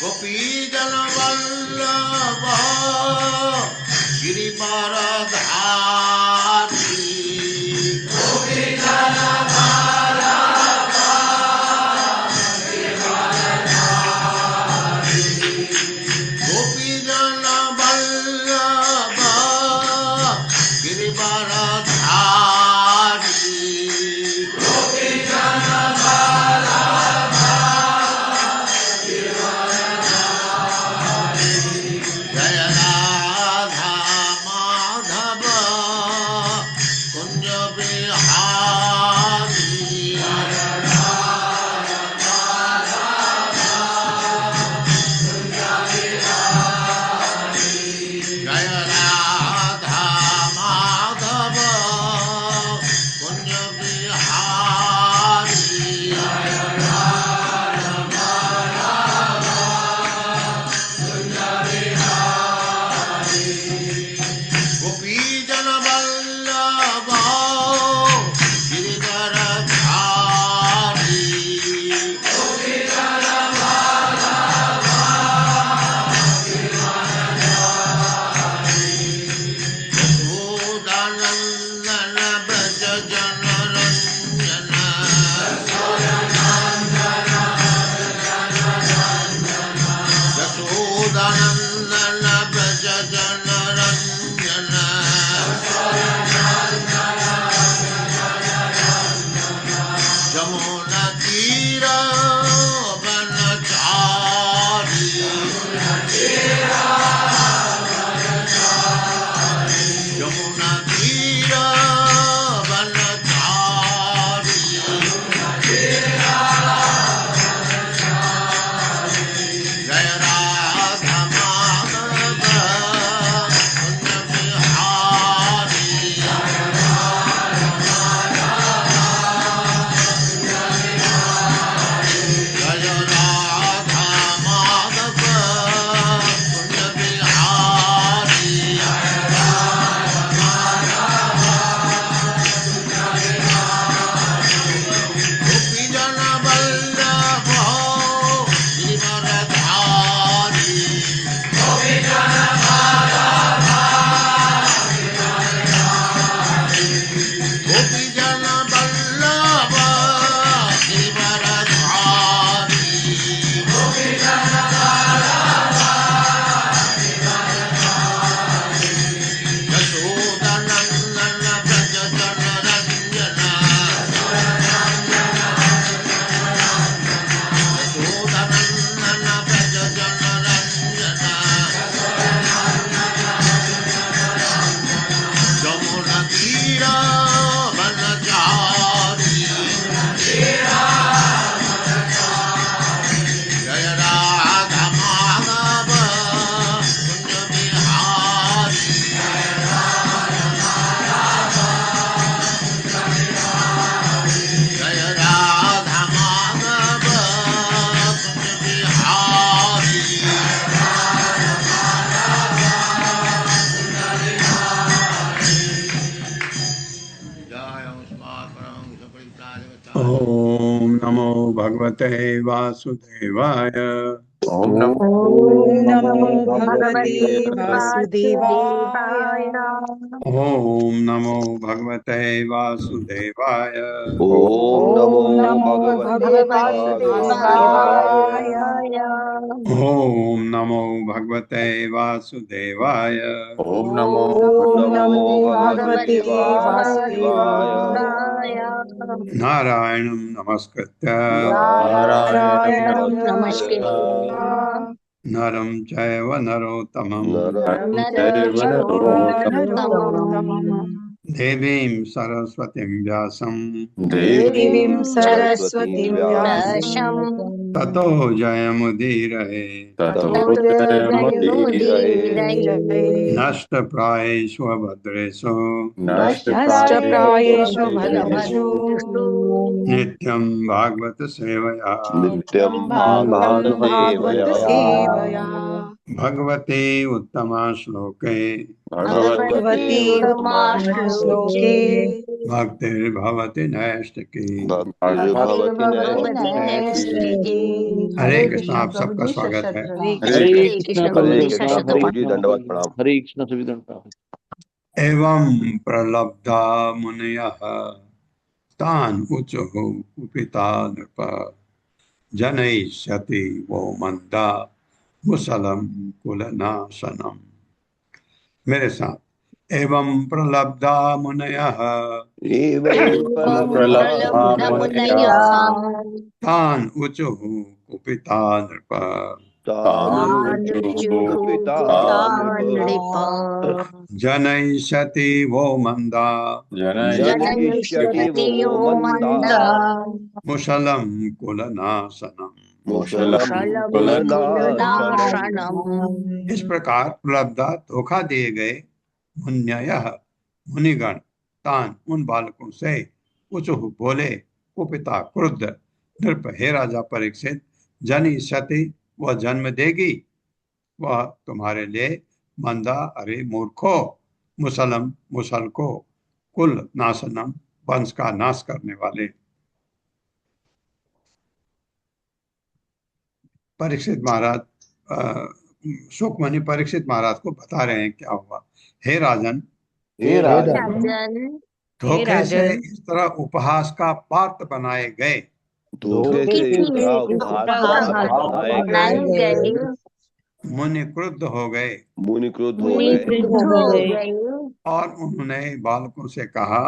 गोपीजन वल्लभ गिरिवरधारी गोपीजन वल्लभ गिरिवरधारी जय राधा माधव कुंज बिहारी जय राधा माधव कुंज बिहारी गोपीजन वल्लभ गिरिवरधारी यशोदानंदन ब्रज जनरंजन यशोदानंदन ब्रज जनरंजन जमुना तीर वनचारी यमुना तीर वनचारी जय राधा माधव कुंज बिहारी जय राधा माधव कुंज बिहारी गोपीजन वल्लभ गिरिवरधारी गोपीजन वल्लभ गिरिवरधारी यशोदानंदन ब्रज जनरंजन यशोदानंदन ब्रज जनरंजन जमुना तीर वनचारी जय राधा माधव कुंज बिहारी जय राधा माधव कुंज बिहारी जय उस्माकरं सपरिताय ओम नमो भगवते वासुदेवाय। ओम नमो ओम नमो भगवते भगवते वासुदेवाय। ओम नमो भगवते वासुदेवाय। ओम ओम नमो नमो भगवते भगवते वासुदेवाय। वासुदेवाय। ओम नमो भगवते वासुदेवाय। ओम नमो ओम नमो नमो भगवते भगवते वासुदेवाय। वासुदेवाय। नारायणं नमस्कृत्य नारायणं नमस्कृत्य नमस्कृत्य नरं चैव नरोत्तमं नरं नरं चैव चैव नरोत्तमम् नरोत्तमम् देवीं सरस्वतीं व्यासं देवीं देवीं सरस्वतीं सरस्वतीं व्यासं व्यासं ततो जयमुदीरये। ततो ततो जयमुदीरये। जयमुदीरये। नष्टप्रायेषु भद्रेषु नष्टप्रायेषु भद्रेषु भद्रेषु नित्यं भागवत सेवया नित्यं भागवतं भागवत भागवत सेवया। सेवया। भगवते उत्तमा श्लोके भगवती भगवती उत्तमा उत्तमाश्लोके श्लोके भक्तिर्भवति नैष्टिकी। भक्तिर्भवति भक्तिर्भवति नैष्ठिकी। नैष्ठिकी। हरे कृष्ण, आप सबका स्वागत है। हरे कृष्ण हरे प्रभु जी कृष्णा शत प्रभु जी, दंडवत प्रणाम। हरे कृष्णा सभी दंडवत। एवं प्रलब्धा मुनयः तान् ऊचुः कुपिता नृप जनयिष्यति वो मंदा मुसलम कुलनाशनम। मेरे साथ, एवं प्रलब्धा मुनयः एवं एवं प्रलब्धा मुनयः प्रलब्धमुनयः तान् ऊचुः कुपिता नृप तानृचुः कुपिता कुपितानृप जनयिष्यति वो मंदा जनयिष्यति जनयिष्यति वो यो मंदा मन्दा मुसलम कुलनाशनम। मुसलम मुसलं कुलनाशनम्। कुलनाशनम्। इस प्रकार प्रलब्धा धोखा दिए गए मुन्ययः मुनिगण तान उन बालकों से उचुह बोले, कुपिता क्रुद्ध नृप, हे राजा परीक्षित, जनि सती वह जन्म देगी, वह तुम्हारे लिए मंदा, अरे मूर्खो, मुसलम मुसल को, कुल नाशनम वंश का नाश करने वाले। परीक्षित महाराज सुखमणि परीक्षित महाराज को बता रहे हैं क्या हुआ। हे राजन, हे राजन, राजन, धोखे से इस तरह उपहास का पात्र बनाए गए, धोखे धोखे से इस से तरह इस उपहास का तरह पात्र बनाए बनाए गए, गए, मुनि क्रुद्ध हो गए मुनि क्रुद्ध हो मुनि गए क्रुद्ध हो गए और उन्होंने बालकों से कहा,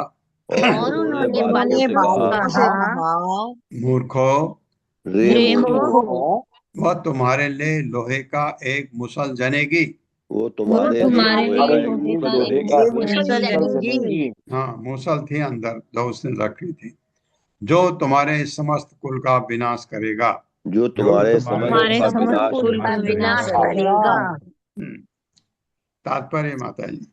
और उन्होंने बालकों से कहा, मूर्खो, रे मूर्खों, मूर्खों, वह तुम्हारे लिए लोहे का एक मुसल जनेगी। वो वो तुम्हारे लिए तुम्हारे लोहे का लिए एक लोहे मुसल का एक जनेगी। मुसल जनेगी। हाँ, मुसल थी अंदर जो उसने रखी थी, जो तुम्हारे समस्त कुल का विनाश करेगा। जो तुम्हारे समस्त कुल हमारे का समस्त विनाश कुल का करेगा। विनाश करेगा। तात्पर्य माता जी।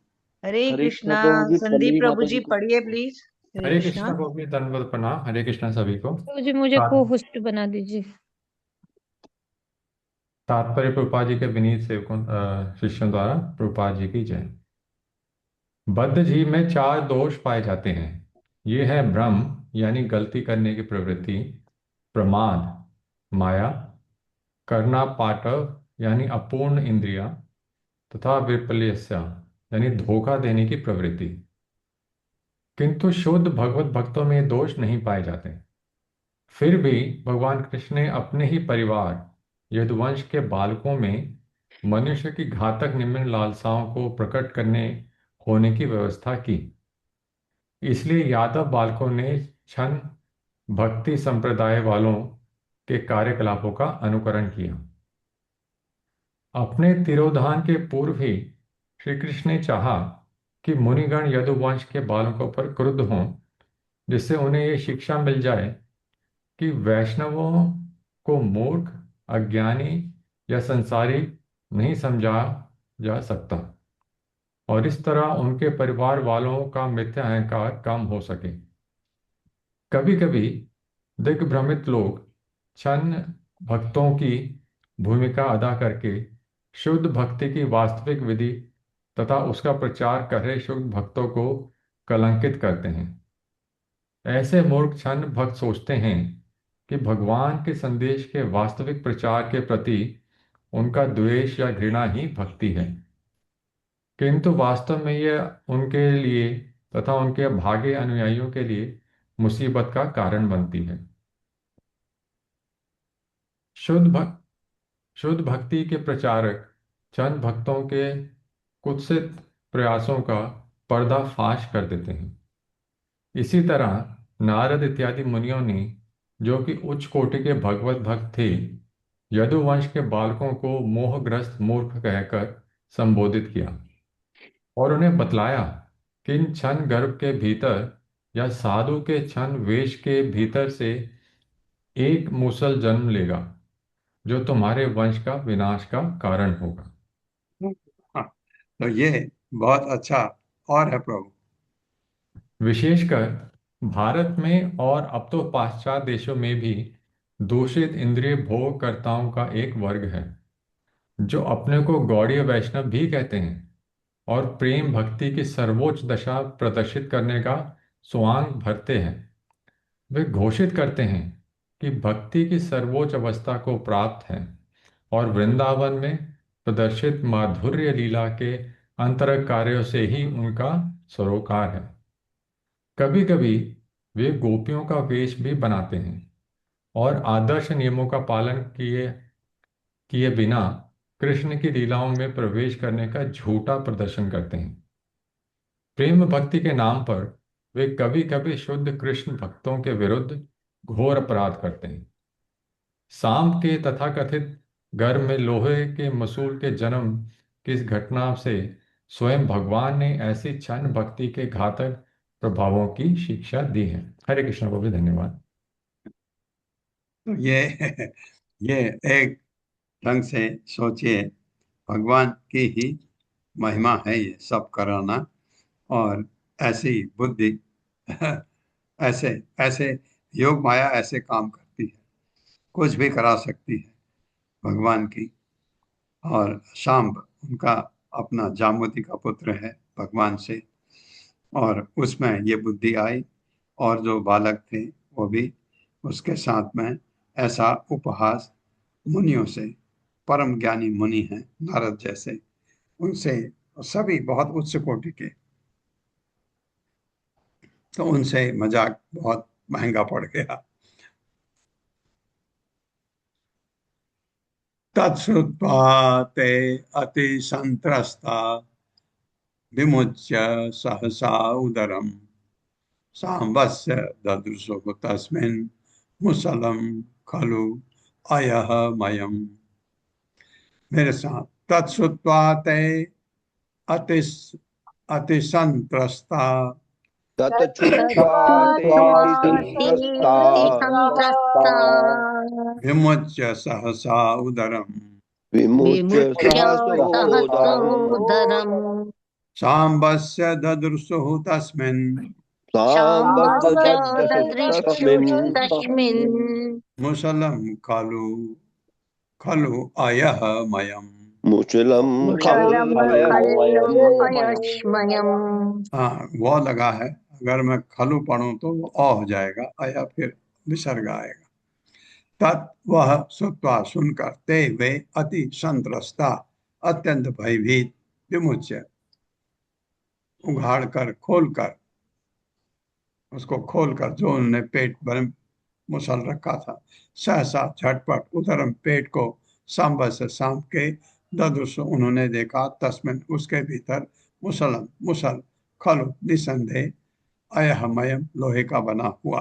हरे हरे कृष्णा। प्रभु जी, संदीप प्रभु जी को- पढ़िए प्लीज। हरे हरे कृष्णा। कृष्णा को भी दंडवत प्रणाम। हरे कृष्णा सभी को। मुझे मुझे को होस्ट बना दीजिए। तात्पर्य प्रभुपाद जी के विनीत सेवकों शिष्यों द्वारा प्रभुपाद जी की जय। बद्ध जीव में चार दोष पाए जाते हैं। ये है भ्रम यानी गलती करने की प्रवृत्ति, प्रमाद माया, करना पाटव यानी अपूर्ण इंद्रिया, तथा विपर्यस्या यानी धोखा देने की प्रवृत्ति। किंतु शुद्ध भगवत भक्तों में ये दोष नहीं पाए जाते। फिर भी भगवान कृष्ण ने अपने ही परिवार यदुवंश के बालकों में मनुष्य की घातक निम्न लालसाओं को प्रकट करने होने की व्यवस्था की। इसलिए यादव बालकों ने छन भक्ति संप्रदाय वालों के कार्यकलापों का अनुकरण किया। अपने तिरोधान के पूर्व ही श्री कृष्ण ने चाहा कि मुनिगण यदुवंश के बालकों पर क्रुद्ध हों, जिससे उन्हें ये शिक्षा मिल जाए कि वैष्णवों को मूर्ख, अज्ञानी या संसारी नहीं समझा जा सकता, और इस तरह उनके परिवार वालों का मिथ्या अहंकार कम हो सके। कभी कभी दिग्भ्रमित लोग छन्न भक्तों की भूमिका अदा करके शुद्ध भक्ति की वास्तविक विधि तथा उसका प्रचार कर रहे शुद्ध भक्तों को कलंकित करते हैं। ऐसे मूर्ख छन्न भक्त सोचते हैं कि भगवान के संदेश के वास्तविक प्रचार के प्रति उनका द्वेष या घृणा ही भक्ति है, किंतु वास्तव में यह उनके लिए तथा उनके भागे अनुयायियों के लिए मुसीबत का कारण बनती है। शुद्ध भक्ति के प्रचारक चंद भक्तों के कुत्सित प्रयासों का पर्दाफाश कर देते हैं। इसी तरह नारद इत्यादि मुनियों ने, जो कि उच्च कोटि के भगवत भक्त थे, यदुवंश के बालकों को मोहग्रस्त मूर्ख कहकर संबोधित किया और उन्हें बतलाया कि इन क्षण गर्भ के भीतर या साधु के क्षण वेश के भीतर से एक मूसल जन्म लेगा, जो तुम्हारे वंश का विनाश का कारण होगा। हाँ, तो ये बहुत अच्छा और है प्रभु। विशेषकर भारत में और अब तो पाश्चात्य देशों में भी दूषित इंद्रिय भोगकर्ताओं का एक वर्ग है, जो अपने को गौड़ीय वैष्णव भी कहते हैं और प्रेम भक्ति की सर्वोच्च दशा प्रदर्शित करने का स्वांग भरते हैं, वे घोषित करते हैं कि भक्ति की सर्वोच्च अवस्था को प्राप्त है और वृंदावन में प्रदर्शित माधुर्य लीला के अंतरंग कार्यों से ही उनका सरोकार है। कभी कभी वे गोपियों का वेश भी बनाते हैं और आदर्श नियमों का पालन किए किए बिना कृष्ण की लीलाओं में प्रवेश करने का झूठा प्रदर्शन करते हैं। प्रेम भक्ति के नाम पर वे कभी कभी शुद्ध कृष्ण भक्तों के विरुद्ध घोर अपराध करते हैं। सांब के तथाकथित घर में लोहे के मसूल के जन्म की इस घटना से स्वयं भगवान ने ऐसी क्षण भक्ति के घातक प्रभावों की शिक्षा दी है। हरे कृष्ण को भी धन्यवाद। तो ये एक ढंग से सोचिए, भगवान की ही महिमा है ये सब कराना, और ऐसी बुद्धि ऐसे ऐसे योग माया ऐसे काम करती है, कुछ भी करा सकती है भगवान की। और शाम्ब उनका अपना जामवती का पुत्र है भगवान से, और उसमें ये बुद्धि आई, और जो बालक थे वो भी उसके साथ में ऐसा उपहास मुनियों से, परम ज्ञानी मुनि हैं नारद जैसे, उनसे, सभी बहुत उच्च कोटि के, तो उनसे मजाक बहुत महंगा पड़ गया। तत्श्रुत्वा ते अति संत्रस्ता विमुच्य सहसा उदरम सांबस्य ददृशो तस्मिन् मुसलम खलु अयः मयम। मेरे साथ, तत्श्रुत्वा ते अति अति संत्रस्ता ततच्छुत्वा ते संत्रस्ता विमुच्य सहसा उदरम विमुच्य सहसोदरम् सहस्रोदरम् सांबस्य ददृशुः तस्मिन् सांबस्य तस्मिन् तस्मिन् मुसलम खलु खलु अयः मयम। मुचलम खलं खल्लो खलु अयस्मयम्। हाँ, वो लगा है, अगर मैं खलु पढ़ूं तो वो अ हो जाएगा, अया फिर विसर्ग आएगा। तत् वह श्रुत्वा सुनकर, ते वे अति संत्रस्ता अत्यंत भयभीत, विमुच्य उघाड़ कर, खोल कर, उसको खोल कर, जो उन्होंने पेट भर मुसल रखा था, सहसा झटपट उधरम पेट को सांब से सांप के ददृश उन्होंने देखा, तस्मिन उसके भीतर मुसलम मुसल खलु निसंदेह अयहमयम लोहे का बना हुआ।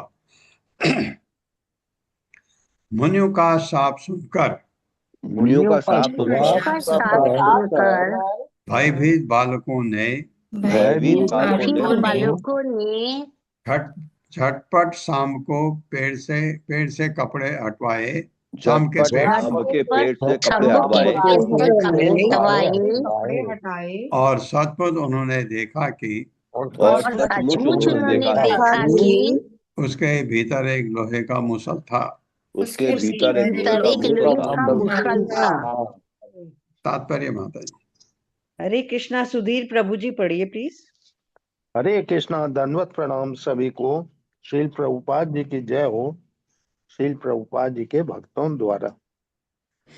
मुनियों का शाप सुनकर मुनियों का शाप उसका साथ सुनकर भयभीत बालकों ने भयभीत बालकों ने झट झटपट शाम को पेड़ से कपड़े हटवाए, शाम के झटपट पेड़ शाम के पेट से कपड़े शाम के हटवाए पेट से कपड़े हटवाए और सचमुच उन्होंने देखा कि और सचमुच उन्होंने देखा कि उसके भीतर एक लोहे का मुसल था। उसके भीतर एक लोहे का मुसल था। तात्पर्य माता जी। हरे कृष्णा। सुधीर प्रभु जी पढ़िए प्लीज। हरे कृष्णा। दंडवत प्रणाम सभी को। श्रील प्रभुपाद जी की जय हो। श्रील प्रभुपाद जी के भक्तों द्वारा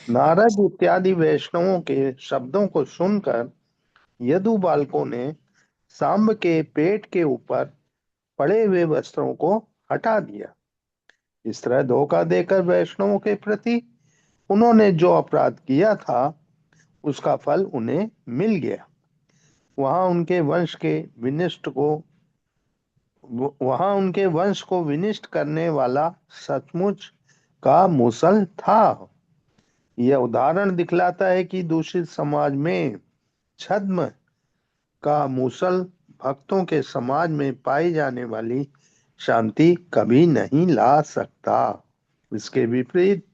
नारद इत्यादि वैष्णवों के शब्दों को सुनकर यदु बालकों ने सांब के पेट के ऊपर पड़े हुए वस्त्रों को हटा दिया। इस तरह धोखा देकर वैष्णवों के प्रति उन्होंने जो अपराध किया था उसका फल उन्हें मिल गया। वहां उनके वंश को विनिष्ट करने वाला सचमुच का मुसल था। यह उदाहरण दिखलाता है कि दूषित समाज में छद्म का मुसल भक्तों के समाज में पाई जाने वाली शांति कभी नहीं ला सकता। इसके विपरीत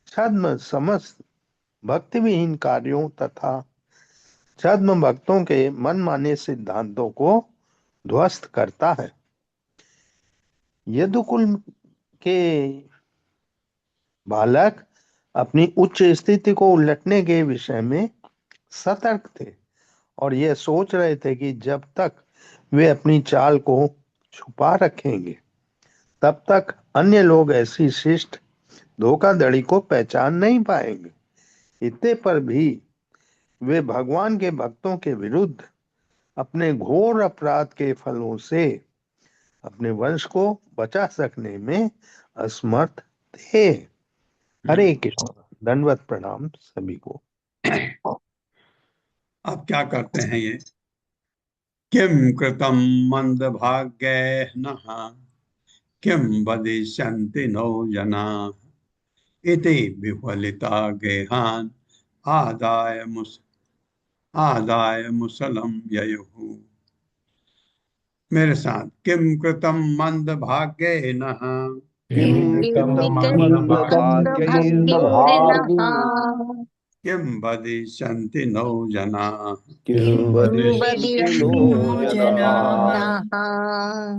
छद्म समस्त भक्तिविहीन कार्यों तथा छद्म भक्तों के मनमाने सिद्धांतों को ध्वस्त करता है। यदुकुल के बालक अपनी उच्च स्थिति को उलटने के विषय में सतर्क थे और ये सोच रहे थे कि जब तक वे अपनी चाल को छुपा रखेंगे तब तक अन्य लोग ऐसी शिष्ट धोखाधड़ी को पहचान नहीं पाएंगे। इतने पर भी वे भगवान के भक्तों के विरुद्ध अपने घोर अपराध के फलों से अपने वंश को बचा सकने में असमर्थ थे। हरे कृष्ण। दंडवत प्रणाम सभी को। अब क्या करते हैं ये? किम कृतम मंद भाग्यैः किम वदिष्यन्ति नो जना इति विह्वलिता गेहान् आदाय मुसलम ययुः। मेरे साथ, किम कृतम मंद भाग्येन किम कृतं मंदभाग्यैर्न किम वदिष्यन्ति नो जना किं वदिष्यन्ति नो जनाः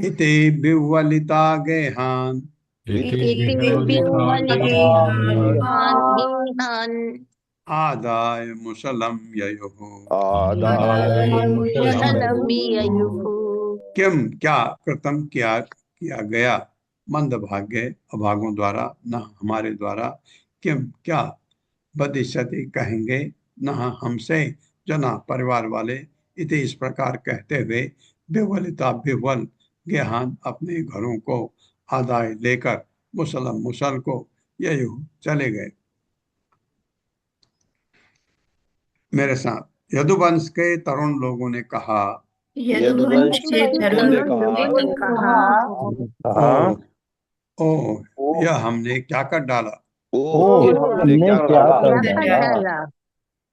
इति विह्वलिता गेहान् इति आदाय मुसलम ययुः। आदाय मुसलम् किम क्या कृतम किया गया मंद भाग्य अभागों द्वारा न हमारे द्वारा किम क्या बदिष्यति कहेंगे न हमसे जना परिवार वाले इति इस प्रकार कहते हुए विह्वलिता विह्वल गेहान अपने घरों को आदाय लेकर मुसल को ययु चले गए। मेरे साथ यदुवंश के तरुण लोगों ने कहा यदुवंश के तरुण ने कहा ओ यह हमने क्या कर डाला, हमने क्या कर डाला।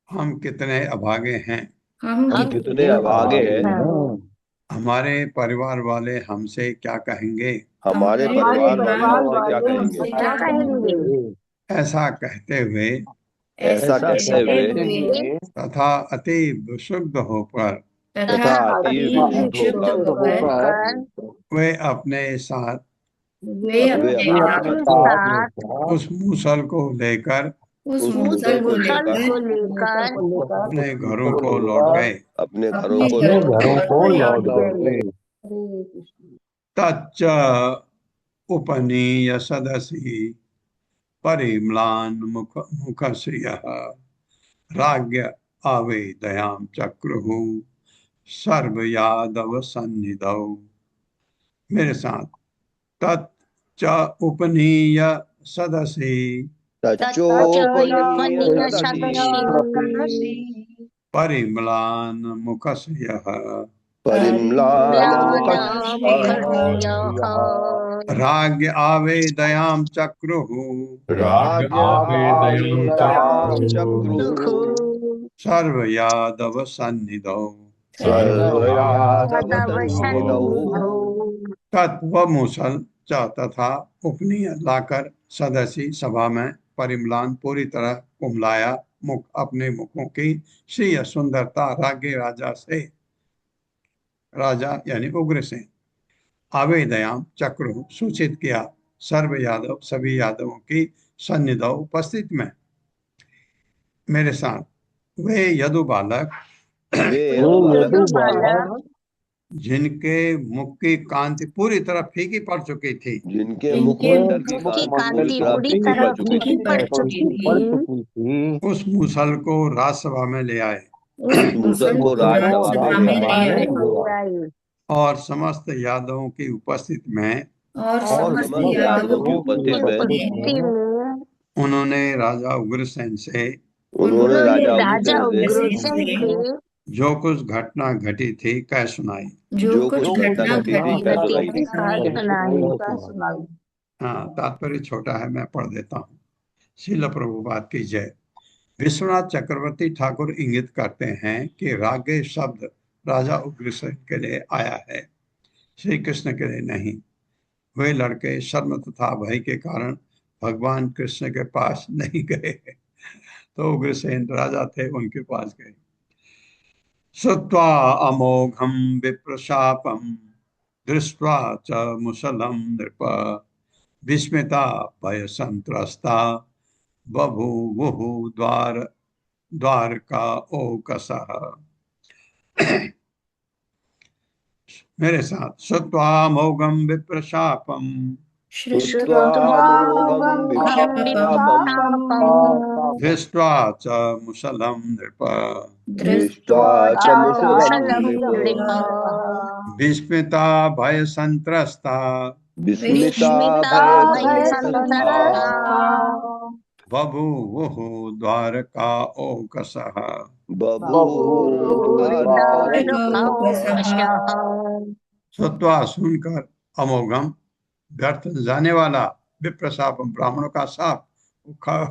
हम कितने अभागे हैं, हम कितने अभागे हैं। हमारे परिवार वाले हमसे क्या कहेंगे, हमारे परिवार वाले हमसे क्या कहेंगे। ऐसा कहते हुए तथा अति शुद्ध होकर वे अपने साथ उस मूसल को लेकर अपने घरों को लौट गए। तच्च उपनीय सदसी परिम्लान मुखश्रियः राज्ञ आवेदयाम चक्रुः सर्व यादव सन्निधौ। मेरे साथ, तच्च उपनीय सदसी परिम्लान मुखश्रियः राज्ञ आवेदयाम चक्रुः सर्व यादव सन्निधौ। तत्व मूसल तथा उपनीय लाकर सदसी सभा में परिम्लान पूरी तरह कुम्हलाया मुख अपने मुखों की श्रीय सुंदरता राज्य राजा यानी उग्रसेन आवेदयाम चक्र सूचित किया सर्व यादव सभी यादवों की सन्निध उपस्थित में। मेरे साथ, वे यदु बालक जिनके मुख की कांति पूरी तरह फीकी पड़ चुकी थी, जिनके मुखमंडल की कांति पूरी तरह फीकी पड़ चुकी थी, उस मूसल को राजसभा में ले आए और समस्त यादवों की उपस्थित में उन्होंने राजा उग्रसेन से जो कुछ घटना घटी थी कह सुनाई। हाँ, तात्पर्य छोटा है, मैं पढ़ देता हूँ। श्रील प्रभुपाद की जय। विश्वनाथ चक्रवर्ती ठाकुर इंगित करते हैं कि रागे शब्द राजा उग्रसेन के लिए आया है, श्री कृष्ण के लिए नहीं। वे लड़के शर्म तथा भय के कारण भगवान कृष्ण के पास नहीं गए, तो उग्रसेन राजा थे, उनके पास गए। श्रुत्वा अमोघम विप्रशापम दृष्ट्वा च मुसलम नृप विस्मिता भय संत्रस्ता बभूवुः द्वारका ओकसः। मेरे साथ, श्रुत्वामोघं विप्रशापम् श्रुत्वा श्रुत्वा मोघं मोघं विशापं विप्रतापम् दृष्ट्वा च मुसलं नृप दृष्ट्वा च च मुसलं मुसलं नृप नृप विस्मिता भयसंत्रस्ता विस्मिता विस्मिता भयसंत्रस्ता भयसंत्रस्ता बभूवुः द्वारका ओकसः। बभूवुर्द्वारकाओकसः द्वारकाओकसः। श्रुत्वा सुनकर अमोघम व्यर्थ जाने वाला विप्रशापम ब्राह्मणों का शाप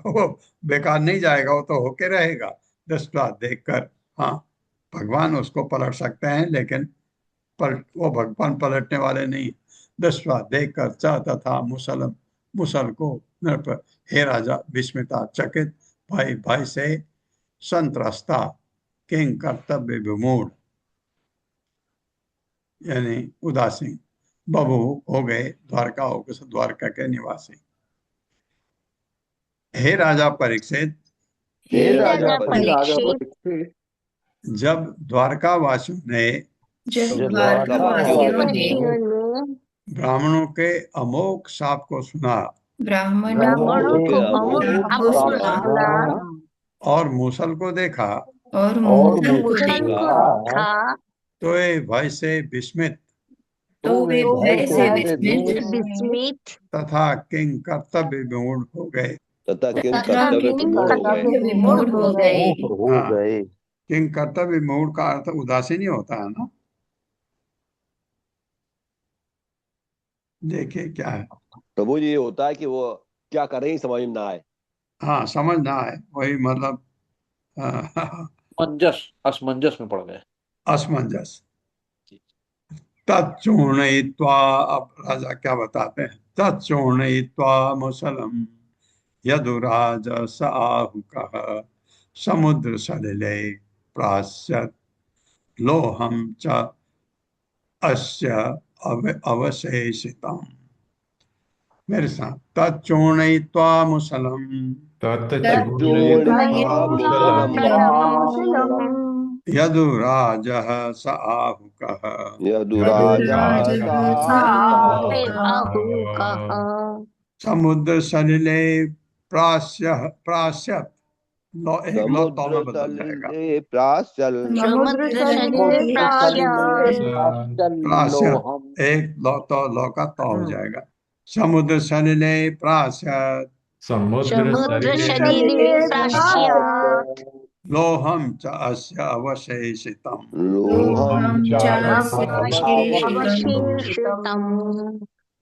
वो बेकार नहीं जाएगा, वो तो होके रहेगा। दृष्टवा देखकर, हाँ भगवान उसको पलट सकते हैं, लेकिन वो भगवान पलटने वाले नहीं। दृष्टवा देखकर च तथा मुसलम मुसल को नृप, हे राजा विस्मिता चकित भाई भाई से संत्रस्ता किंग कर्तव्य विमूढ़ यानी उदासीन बबू हो गए द्वारका हो गए द्वारका के निवासी। हे राजा परीक्षित, हे हे राजा राजा परीक्षित, परीक्षित, जब द्वारका वासियों ने जब द्वारकावासियों ने वासियों ने ब्राह्मणों के अमोघ शाप को सुना ब्राह्मणों ब्राह्मणों को के अमुक अमोघ आपको शाप सुना और मूसल को देखा, और और मूसल को मूसल को देखा देखा तो ये भय से विस्मित तो वे भय से विस्मित विस्मित तथा किंग कर्तव्य विमूढ़ हो गए। तथा किंग तथा कर्तव्य किंग विमूढ़ हो गए। कर्तव्य विमूढ़ हो गए। हाँ, किंग कर्तव्य विमूढ़ का अर्थ उदासीन ही होता है ना। देखिए क्या है, प्रभु जी, ये होता है कि वो क्या कर रहे हैं समझ में ना आए। हाँ समझ ना आए, वही मतलब असमंजस में पड़ गए। असमंजस। तच्चूर्णयित्वा, अब राजा क्या बताते हैं, तच्चूर्णयित्वा मुसलम यदुराज स आहुकः समुद्र सलिले प्रास्यत् लोहम च अस्य अवशेषितम्। मेरे साथ, तच्चूर्णयित्वा मुसलम तच्चूर्णयित्वा मुसलम् यदुराजः स आहुकः यदुराजः आहुकः समुद्र सलिले प्रास्यत्, एक लौ तौ में समुद्र बदल जाएगा, तले प्रासल समुद्र सलिले प्राश्य प्रास्यत् एक लौ तो लौ का तौ हो जाएगा। समुद्र सलिले प्रास्यत् समुद्र समुद्र सलिले सलिले प्राश्य लोहम च अस्य अवशेषितम्। लोहम अवशेषितम्।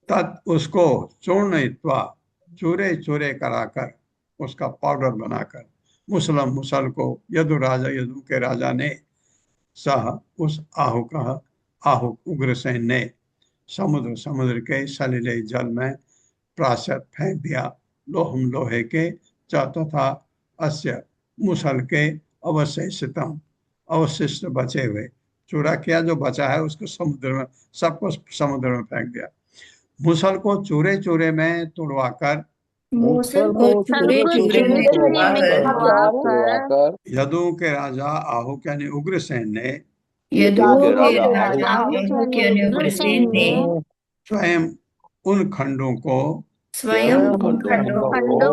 तत् उसको चूर्णयित्वा चूरे चूरे कराकर, उसका पाउडर बनाकर, मुसलम मुसल को यदुराजा यदु के राजा ने सह उस आहुक उग्रसेन ने समुद्र समुद्र के सलिले जल में प्राश्यत फेंक दिया, लोहम लोहे के च तथा अस्य मुसल के अवशेषितम अवशिष्ट बचे हुए, चूरा किया जो बचा है उसको समुद्र में, सबको समुद्र में फेंक दिया। मुसल को चूरे चूरे में तोड़वाकर मूसल को चूरे चूरे में तोड़वाकर यदु के राजा आहुक यानी उग्रसेन ने यदु के राजा आहुक यानी उग्रसेन ने स्वयं उन खंडों को स्वयं खंडों को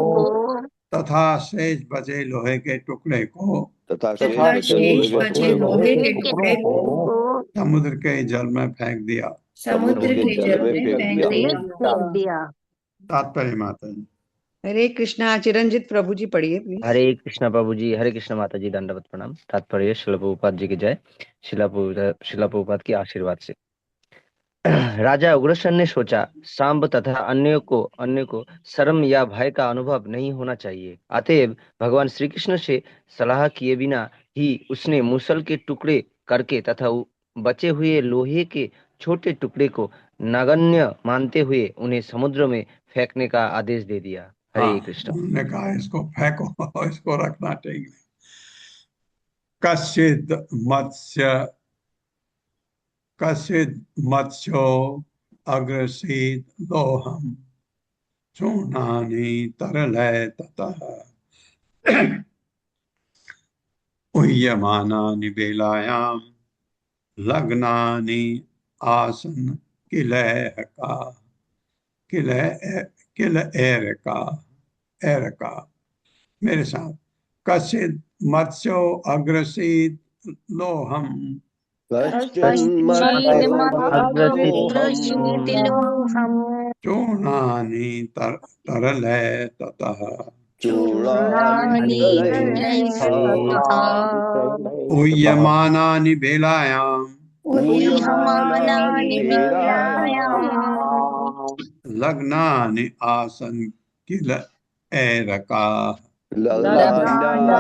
तथा शेष बचे लोहे के टुकड़े को तथा शेष बचे लोहे के टुकड़े को समुद्र के जल में फेंक दिया। समुद्र के जल में फेंक दिया। तात्पर्य माता जी। हरे कृष्णा। चिरंजीत प्रभु जी पढ़िए प्लीज। हरे कृष्णा प्रभु जी, हरे कृष्णा माता जी, दंडवत प्रणाम। तात्पर्य शिला प्रभुपाद जी की जय। शिला प्रभुपाद के आशीर्वाद से राजा उग्रसेन ने सोचा, सांब तथा अन्य को शर्म या भय का अनुभव नहीं होना चाहिए। अतएव भगवान श्री कृष्ण से सलाह किए बिना ही उसने मूसल के टुकड़े करके तथा बचे हुए लोहे के छोटे टुकड़े को नगण्य मानते हुए उन्हें समुद्र में फेंकने का आदेश दे दिया। हरे कृष्ण। उन्होंने कहा इसको फेंको, इसको रखना चाहिए। कश्चित् मत्स्यो अग्रसीत् लोहम चूर्णानि तरलय ततः उह्यमानानि बेलायां लग्नानि आसन किलैका किल किल एरका मेरे साथ। कश्चित् मत्स्यो अग्रसीत् लोहम अग्रशीतिलोहम् चूर्णानि तरले ततः चूर्णानि उह्यमानानि बेलायां उह्यमानानि वेलायाम् लग्नानि आसन किल एरका लग्नान्याशक्तिलैरका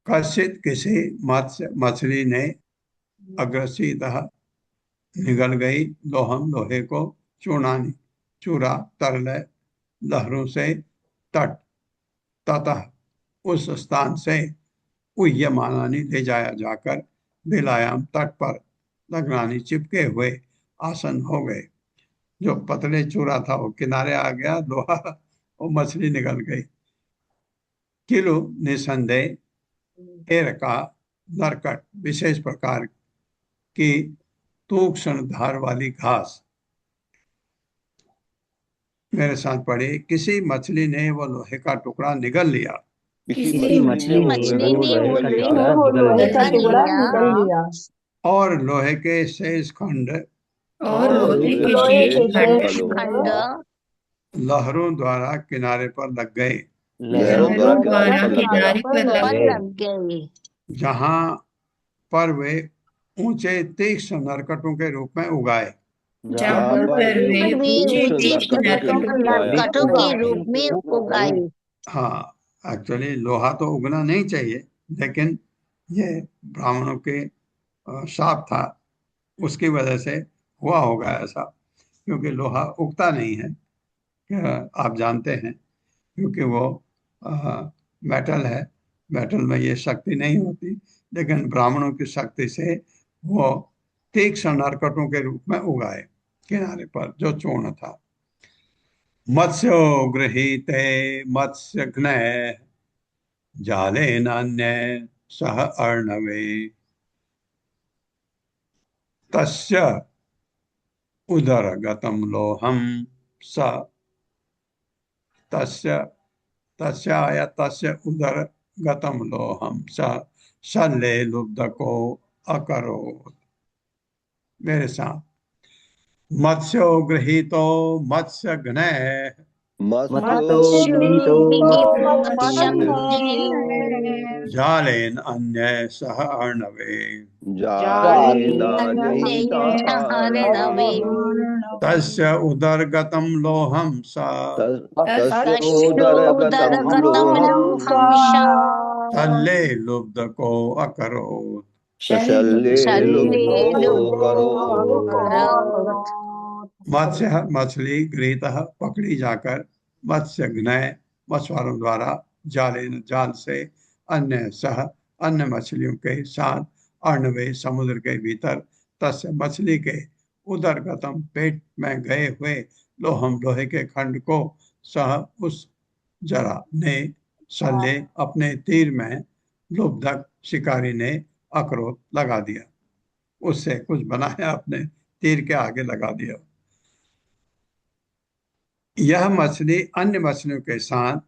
कश्चित् किसी मछली ने अग्रसीतः निगल गई लोहम लोहे को चूर्णानि चूरा तरल लहरों से तट ततः उस स्थान से उह्यमानानि ले जाया जाकर बेलायाम तट पर लग्नानि चिपके हुए आसन हो गए। जो पतले चूरा था वो किनारे आ गया, लोहा वो मछली निकल गई। किलो निसंदेह एर का नरकट विशेष प्रकार की तीक्ष्ण धार वाली घास। मेरे साथ पढ़े, किसी मछली ने वो लोहे का टुकड़ा निगल लिया। किसी मछली ने वो लोहे का टुकड़ा निगल लिया और लोहे के शेष खंड लहरों द्वारा किनारे पर लग गए। जहां पर वे ऊंचे तीक्ष्ण नरकटों के रूप में उगाए। हाँ, एक्चुअली लोहा तो उगना नहीं चाहिए, लेकिन ये ब्राह्मणों के शाप था, उसकी वजह से हुआ होगा ऐसा, क्योंकि लोहा उगता नहीं है, आप जानते हैं, क्योंकि वो मेटल है, मेटल में ये शक्ति नहीं होती, लेकिन ब्राह्मणों की शक्ति से वो तीक्ष्ण नरकटों के रूप में उगाए किनारे पर जो चूर्ण था। मत्स्यो गृहीते मत्स्यघ्ने जालेन अन्ये सह अर्णवे तस्य उदरगतं लोहम स तस्य उदरगतं लोहम स शल्ये लुब्धको अकरोत्। मेरे साथ, मत्स्यो गृहीतो मत्स्यघ्ने जालेन अन्ये सह अर्णवे तस्य उदरगतं लोहं सा शल्ये लुब्धको अकरोत्। मत्स्य मछली गृहीतः पकड़ी जाकर मत्स्यघ्ने मछुआरों द्वारा जाल से अन्य सह अन्य मछलियों के साथ अर्णवे समुद्र के भीतर तस्य मछली के उदरगतम पेट में गए हुए लोहम लोहे के खंड को सह उस जरा ने शल्य अपने तीर में लुब्धक शिकारी ने अकरोत लगा दिया, उससे कुछ बनाया, अपने तीर के आगे लगा दिया। यह मछली अन्य मछलियों के साथ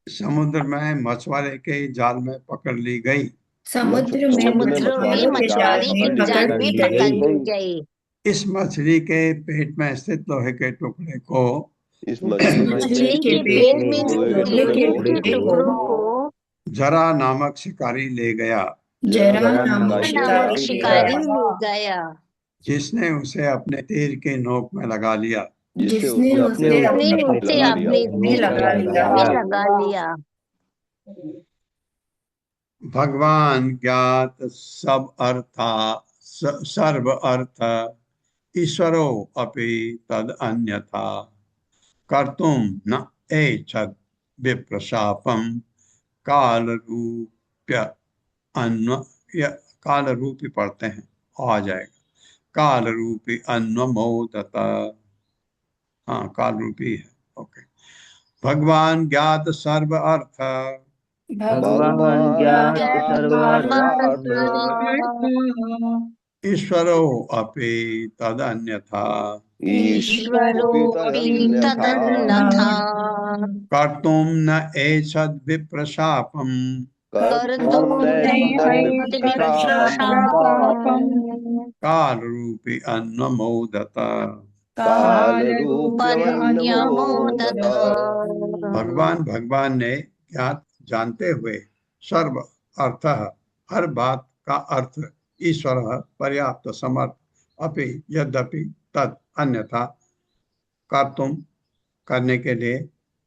समुद्र में मछुआरे के जाल में पकड़ ली गई। इस मछली के पेट में स्थित लोहे के टुकड़े को जरा नामक शिकारी ले गया, जिसने उसे अपने तीर के नोक में लगा लिया। भगवान ज्ञात सर्व अर्थ ईश्वरो अपि तद अन्यथा कर्तुम न ऐच्छत् विप्रशापम काल रूपी पढ़ते हैं, आ जाएगा। काल रूपी अन्वमोदत। हाँ, काल रूपी है। ओके। भगवान ज्ञात सर्व अर्थ भगवान ज्ञात सर्वार्थ ईश्वरो अपि तदन्यथा ईश्वरोऽपि तदन्यथा कर्तुं न एषद् विप्रशापम् कर्तुं नैषद्विप्रशापम् काल रूपी अन्वमोदत। कालरूपन्यमोदत। भगवान ने ज्ञात जानते हुए सर्व अर्थ हर बात का अर्थ ईश्वर पर्याप्त समर्थ अपि यद्यपि तद अन्यथा कर्तुम करने के लिए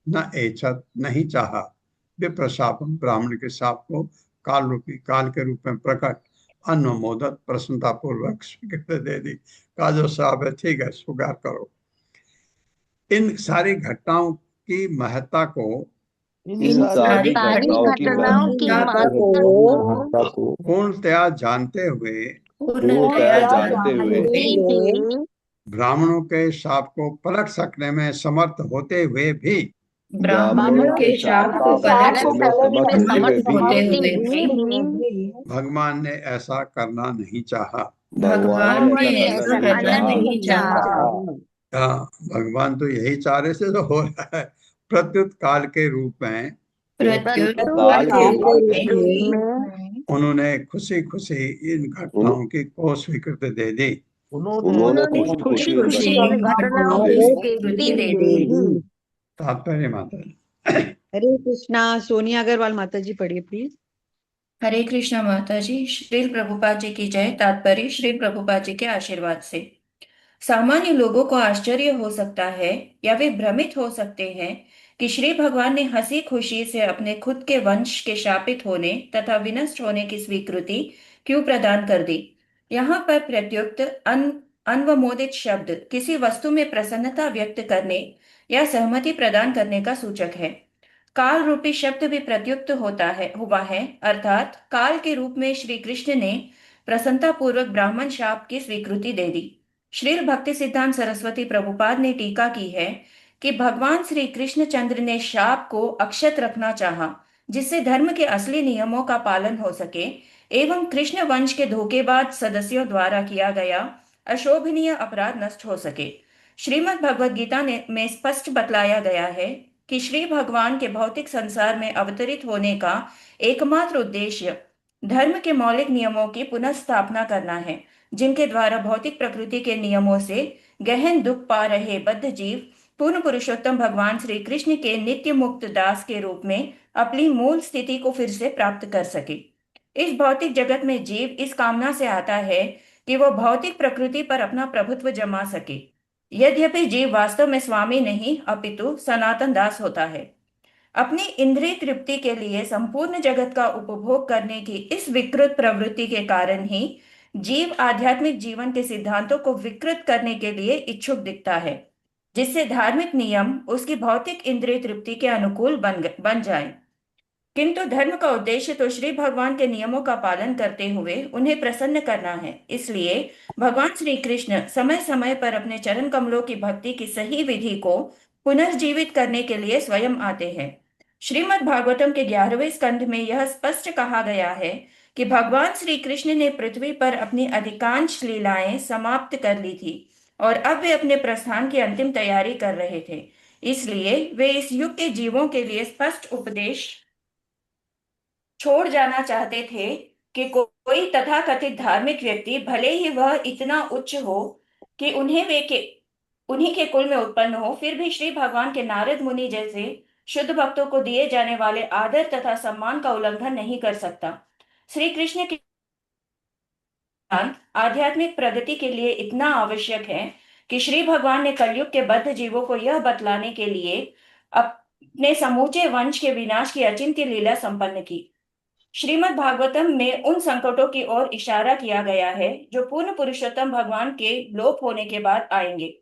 न एच्छत नहीं चाहा विप्रशापम ब्राह्मण के शाप को काल रूपी काल के रूप में प्रकट अनुमोदत प्रसन्नता पूर्वक स्वीकृति दे दी। का जो श्राप है ठीक है स्वीकार करो। इन सारी घटनाओं की महत्ता को इन सारी घटनाओं की महत्ता को पूर्णतया जानते हुए ब्राह्मणों के शाप को पलट सकने में समर्थ होते हुए भी ब्राह्मणों के शाप को पलट समर्थ होते हुए भगवान ने ऐसा करना नहीं चाहा। भगवान ने ऐसा करना नहीं चाहा। भगवान तो यही चाह रहे थे तो हो रहा है। प्रत्युत काल के रूप में उन्होंने खुशी खुशी इन घटनाओं की को स्वीकृति दे दी। उन्होंने खुशी खुशी घटनाओं को स्वीकृति दे दी। तात्पर्य माता जी। हरे कृष्णा। सोनिया अग्रवाल माता जी पढ़िए प्लीज। हरे कृष्णा माता जी। श्री प्रभुपाद जी की जय। तात्पर्य श्री प्रभुपाद जी के आशीर्वाद से। सामान्य लोगों को आश्चर्य हो सकता है या वे भ्रमित हो सकते हैं कि श्री भगवान ने हंसी खुशी से अपने खुद के वंश के शापित होने तथा विनष्ट होने की स्वीकृति क्यों प्रदान कर दी। यहाँ पर प्रत्युक्त अनवमोदित शब्द किसी वस्तु में प्रसन्नता व्यक्त करने या सहमति प्रदान करने का सूचक है। काल रूपी शब्द भी प्रत्युक्त हुआ है, अर्थात काल के रूप में श्री कृष्ण ने प्रसन्नता पूर्वक ब्राह्मण शाप की स्वीकृति दे दी। श्रील भक्ति सिद्धांत सरस्वती प्रभुपाद ने टीका की है कि भगवान श्री कृष्णचंद्र ने शाप को अक्षत रखना चाहा, जिससे धर्म के असली नियमों का पालन हो सके एवं कृष्ण वंश के धोखेबाज सदस्यों द्वारा किया गया अशोभनीय अपराध नष्ट हो सके। श्रीमद् भगवद गीता में स्पष्ट बतलाया गया है कि श्री भगवान के भौतिक संसार में अवतरित होने का एकमात्र उद्देश्य धर्म के मौलिक नियमों की पुनः स्थापना करना है, जिनके द्वारा भौतिक प्रकृति के नियमों से गहन दुख पा रहे बद्ध जीव पूर्ण पुरुषोत्तम भगवान श्री कृष्ण के नित्य मुक्त दास के रूप में अपनी मूल स्थिति को फिर से प्राप्त कर सके। इस भौतिक जगत में जीव इस कामना से आता है कि वह भौतिक प्रकृति पर अपना प्रभुत्व जमा सके। यद्यपि जीव वास्तव में स्वामी नहीं अपितु सनातन दास होता है। अपनी इंद्रिय तृप्ति के लिए संपूर्ण जगत का उपभोग करने की इस विकृत प्रवृत्ति के कारण ही जीव आध्यात्मिक जीवन के सिद्धांतों को विकृत करने के लिए इच्छुक दिखता है, जिससे धार्मिक नियम उसकी भौतिक इंद्रिय तृप्ति के अनुकूल बन जाए। किंतु धर्म का उद्देश्य तो श्री भगवान के नियमों का पालन करते हुए उन्हें प्रसन्न करना है। इसलिए भगवान श्री कृष्ण समय समय पर अपने चरण कमलों की भक्ति की सही विधि को पुनर्जीवित करने के लिए स्वयं आते हैं। श्रीमद् भागवतम के 11वें स्कंध में यह स्पष्ट कहा गया है कि भगवान श्री कृष्ण ने पृथ्वी पर अपनी अधिकांश लीलाएं समाप्त कर ली थी और अब वे अपने प्रस्थान की अंतिम तैयारी कर रहे थे। इसलिए वे इस युग के जीवों के लिए स्पष्ट उपदेश छोड़ जाना चाहते थे कि कोई तथाकथित धार्मिक व्यक्ति, भले ही वह इतना उच्च हो कि उन्हीं के कुल में उत्पन्न हो, फिर भी श्री भगवान के नारद मुनि जैसे शुद्ध भक्तों को दिए जाने वाले आदर तथा सम्मान का उल्लंघन नहीं कर सकता। श्री कृष्ण के आध्यात्मिक प्रगति के लिए इतना आवश्यक है कि श्री भगवान ने कलयुग के बद्ध जीवों को यह बतलाने के लिए अपने समूचे वंश के विनाश की अचिंत्य लीला संपन्न की। श्रीमद् भागवतम में उन संकटों की ओर इशारा किया गया है जो पूर्ण पुरुषोत्तम भगवान के लोप होने के बाद आएंगे।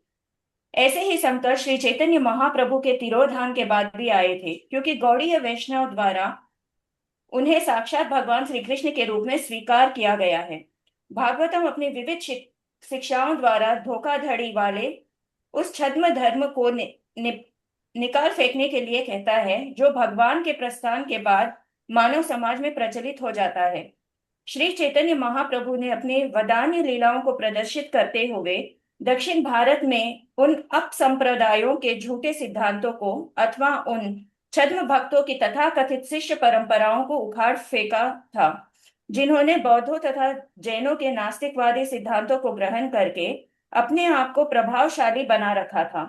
ऐसे ही संकट श्री चैतन्य महाप्रभु के तिरोधान के बाद भी आए थे, क्योंकि गौड़ीय वैष्णव द्वारा उन्हें साक्षात भगवान श्री कृष्ण के रूप में स्वीकार किया गया है। भागवतम अपनी विविध शिक्षाओं द्वारा धोखाधड़ी वाले उस छद्म धर्म को निकाल फेंकने के लिए कहता है जो भगवान के प्रस्थान के बाद मानव समाज में प्रचलित हो जाता है। श्री चैतन्य महाप्रभु ने अपने वदान्य लीलाओं को प्रदर्शित करते हुए दक्षिण भारत में उन अपसंप्रदायों के झूठे सिद्धांतों को अथवा उन छद्म भक्तों की तथाकथित शिष्य परंपराओं को उखाड़ फेंका था, जिन्होंने बौद्धों तथा जैनों के नास्तिकवादी सिद्धांतों को ग्रहण करके अपने आप को प्रभावशाली बना रखा था।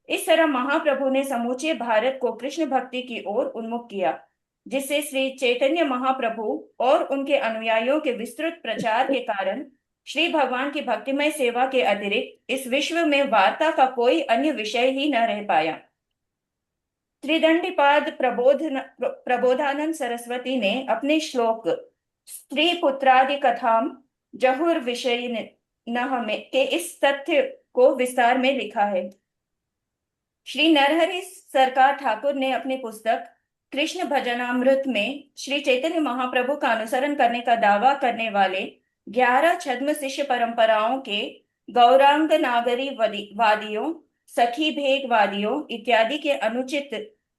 इस तरह महाप्रभु ने समूचे भारत को कृष्ण भक्ति की ओर उन्मुख किया, जिससे श्री चैतन्य महाप्रभु और उनके अनुयायियों के विस्तृत प्रचार के कारण श्री भगवान की भक्तिमय सेवा के अतिरिक्त इस विश्व में वार्ता का कोई अन्य विषय ही न रह पाया। त्रिदंडीपाद प्रबोधानंद सरस्वती ने अपने श्लोक स्त्री पुत्रादि कथाम जहुर विषय में के इस तथ्य को विस्तार में लिखा है। श्री नरहरि सरकार ठाकुर ने अपनी पुस्तक कृष्ण भजनामृत में श्री चैतन्य महाप्रभु का अनुसरण करने का दावा करने वाले 11 छद्म शिष्य परंपराओं के गौरांग नागरी वादियों, सखी भेगवादियों इत्यादि के अनुचित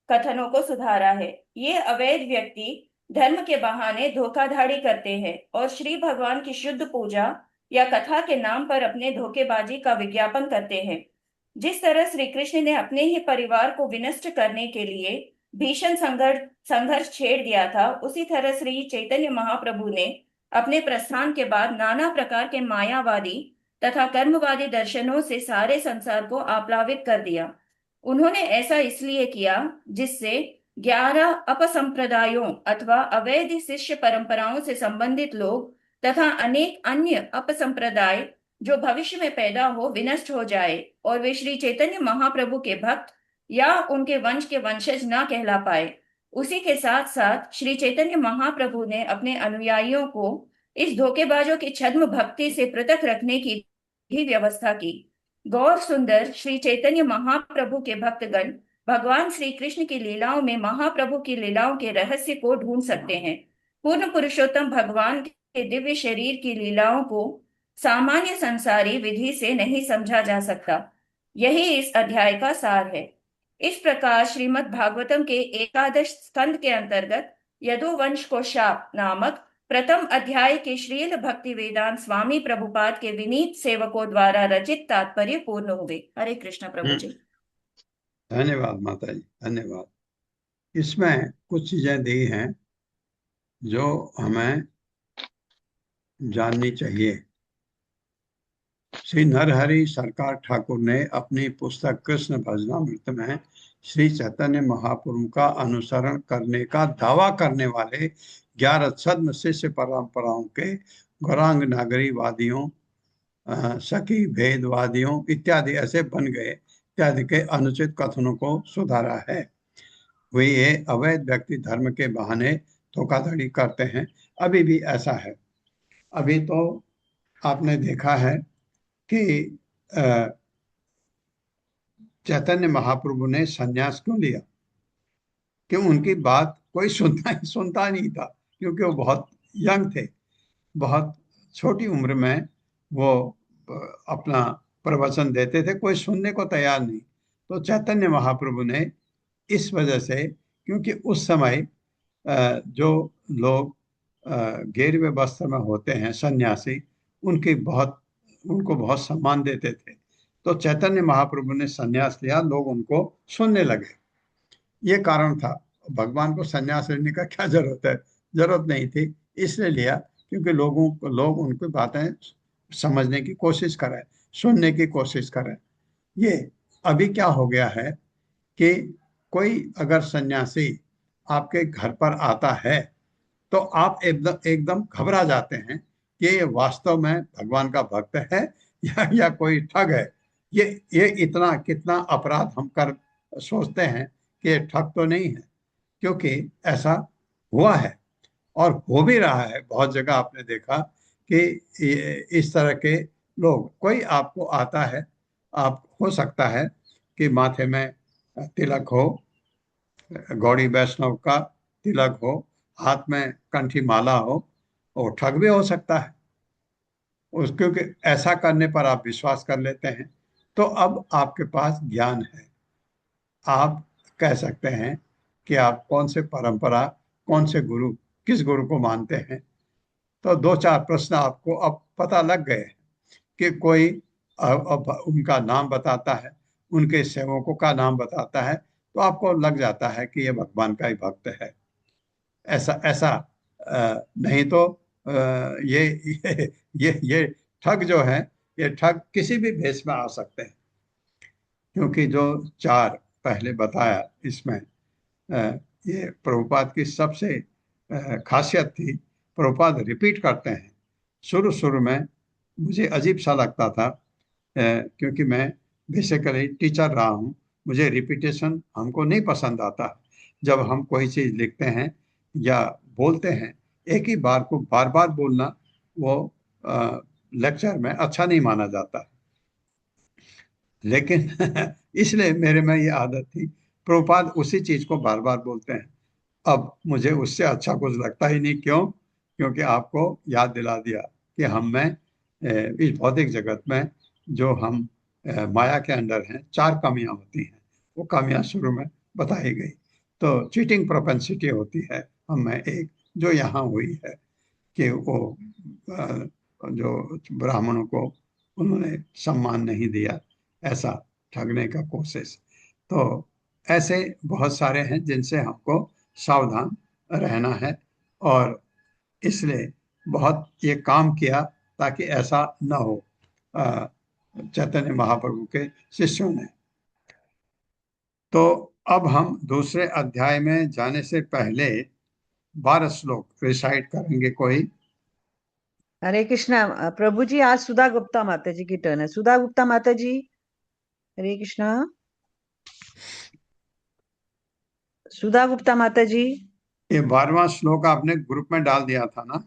कथनों को सुधारा है। ये अवैध व्यक्ति धर्म के बहाने धोखाधड़ी करते हैं और श्री भगवान की शुद्ध पूजा या कथा के नाम पर अपने धोखेबाजी का विज्ञापन करते हैं। जिस तरह श्री कृष्ण ने अपने ही परिवार को विनष्ट करने के लिए भीषण संघर्ष छेड़ दिया था, उसी तरह श्री चैतन्य महाप्रभु ने अपने प्रस्थान के बाद नाना प्रकार के मायावादी तथा कर्मवादी दर्शनों से सारे संसार को आप्लावित कर दिया। उन्होंने ऐसा इसलिए किया जिससे 11 अपसंप्रदायों अथवा अवैध शिष्य परंपराओं से संबंधित लोग तथा अनेक अन्य अपसंप्रदाय जो भविष्य में पैदा हो विनष्ट हो जाए और वे श्री चैतन्य महाप्रभु के भक्त या उनके वंश के वंशज न कहला पाए। उसी के साथ साथ श्री चैतन्य महाप्रभु ने अपने अनुयायियों को इस धोखेबाजों की छद्म भक्ति से पृथक रखने की भी व्यवस्था की। गौर सुंदर श्री चैतन्य महाप्रभु के भक्तगण भगवान श्री कृष्ण की लीलाओं में महाप्रभु की लीलाओं के रहस्य को ढूंढ सकते हैं। पूर्ण पुरुषोत्तम भगवान के दिव्य शरीर की लीलाओं को सामान्य संसारी विधि से नहीं समझा जा सकता। यही इस अध्याय का सार है। इस प्रकार श्रीमद् भागवतम के 11 स्कंद के अंतर्गत यदुवंश को शाप नामक प्रथम अध्याय के श्रील भक्ति वेदांत स्वामी प्रभुपाद के विनीत सेवकों द्वारा रचित तात्पर्य पूर्ण हुए। हरे कृष्ण प्रभु जी। धन्यवाद माता जी, धन्यवाद। इसमें कुछ चीजें दी हैं जो हमें जाननी चाहिए। श्री नरहरि सरकार ठाकुर ने अपनी पुस्तक कृष्ण भजनामृत में श्री चैतन्य महाप्रभु का अनुसरण करने का दावा करने वाले 11 छद्म शिष्य परंपराओं के गौरांग नागरीवादियों, सखी भेदवादियों इत्यादि ऐसे बन गए इत्यादि के अनुचित कथनों को सुधारा है। वे ये अवैध व्यक्ति धर्म के बहाने धोखाधड़ी करते हैं। अभी भी ऐसा है। अभी तो आपने देखा है कि चैतन्य महाप्रभु ने संन्यास क्यों लिया? कि उनकी बात कोई सुनता नहीं था, क्योंकि वो बहुत यंग थे, बहुत छोटी उम्र में वो अपना प्रवचन देते थे, कोई सुनने को तैयार नहीं। तो चैतन्य महाप्रभु ने इस वजह से, क्योंकि उस समय जो लोग गेरुए वस्त्र में होते हैं सन्यासी, उनको बहुत सम्मान देते थे। तो चैतन्य महाप्रभु ने सन्यास लिया, लोग उनको सुनने लगे। ये कारण था। भगवान को सन्यास लेने का क्या जरूरत है? जरूरत नहीं थी, इसलिए लिया क्योंकि लोग उनकी बातें समझने की कोशिश करें, सुनने की कोशिश करें। ये अभी क्या हो गया है कि कोई अगर सन्यासी आपके घर पर आता है तो आप एकदम घबरा जाते हैं कि ये वास्तव में भगवान का भक्त है या कोई ठग है। ये इतना कितना अपराध हम कर सोचते हैं कि ये ठग तो नहीं है, क्योंकि ऐसा हुआ है और हो भी रहा है। बहुत जगह आपने देखा कि इस तरह के लोग, कोई आपको आता है, आप हो सकता है कि माथे में तिलक हो, गौड़ी वैष्णव का तिलक हो, हाथ में कंठी माला हो, और ठग भी हो सकता है। उस क्योंकि ऐसा करने पर आप विश्वास कर लेते हैं, तो अब आपके पास ज्ञान है। आप कह सकते हैं कि आप कौन से परंपरा, कौन से गुरु, किस गुरु को मानते हैं। तो दो चार प्रश्न आपको अब पता लग गए कि कोई अब उनका नाम बताता है, उनके सेवकों का नाम बताता है, तो आपको लग जाता है कि ये भगवान का ही भक्त है। ऐसा ऐसा नहीं तो ये ठग जो है, ये ठग किसी भी भेष में आ सकते हैं। क्योंकि जो चार पहले बताया इसमें, अ, ये प्रभुपाद की सबसे खासियत थी। प्रभुपाद रिपीट करते हैं। शुरू शुरू में मुझे अजीब सा लगता था, क्योंकि मैं बेसिकली टीचर रहा हूँ। मुझे रिपीटेशन हमको नहीं पसंद आता। जब हम कोई चीज़ लिखते हैं या बोलते हैं, एक ही बार को बार बार बोलना वो लेक्चर में अच्छा नहीं माना जाता। लेकिन इसलिए मेरे में ये आदत थी, प्रभुपाद उसी चीज को बार बार बोलते हैं। अब मुझे उससे अच्छा कुछ लगता ही नहीं। क्यों? क्योंकि आपको याद दिला दिया कि हम में इस भौतिक जगत में जो हम माया के अंदर हैं, चार कमियां होती हैं। वो कमियां शुरू में बताई गई। तो चीटिंग प्रोपेंसिटी होती है हम में एक, जो यहाँ हुई है कि वो जो ब्राह्मणों को उन्होंने सम्मान नहीं दिया, ऐसा ठगने का कोशिश। तो ऐसे बहुत सारे हैं जिनसे हमको सावधान रहना है, और इसलिए बहुत ये काम किया ताकि ऐसा न हो चैतन्य महाप्रभु के शिष्यों ने। तो अब हम दूसरे अध्याय में जाने से पहले 12 श्लोक रिसाइट करेंगे कोई। हरे कृष्णा। प्रभु जी, आज सुधा गुप्ता माता जी की टर्न है। सुधा गुप्ता माता जी, हरे कृष्णा। सुधा गुप्ता माता जी। ये 12वां श्लोक आपने ग्रुप में डाल दिया था ना?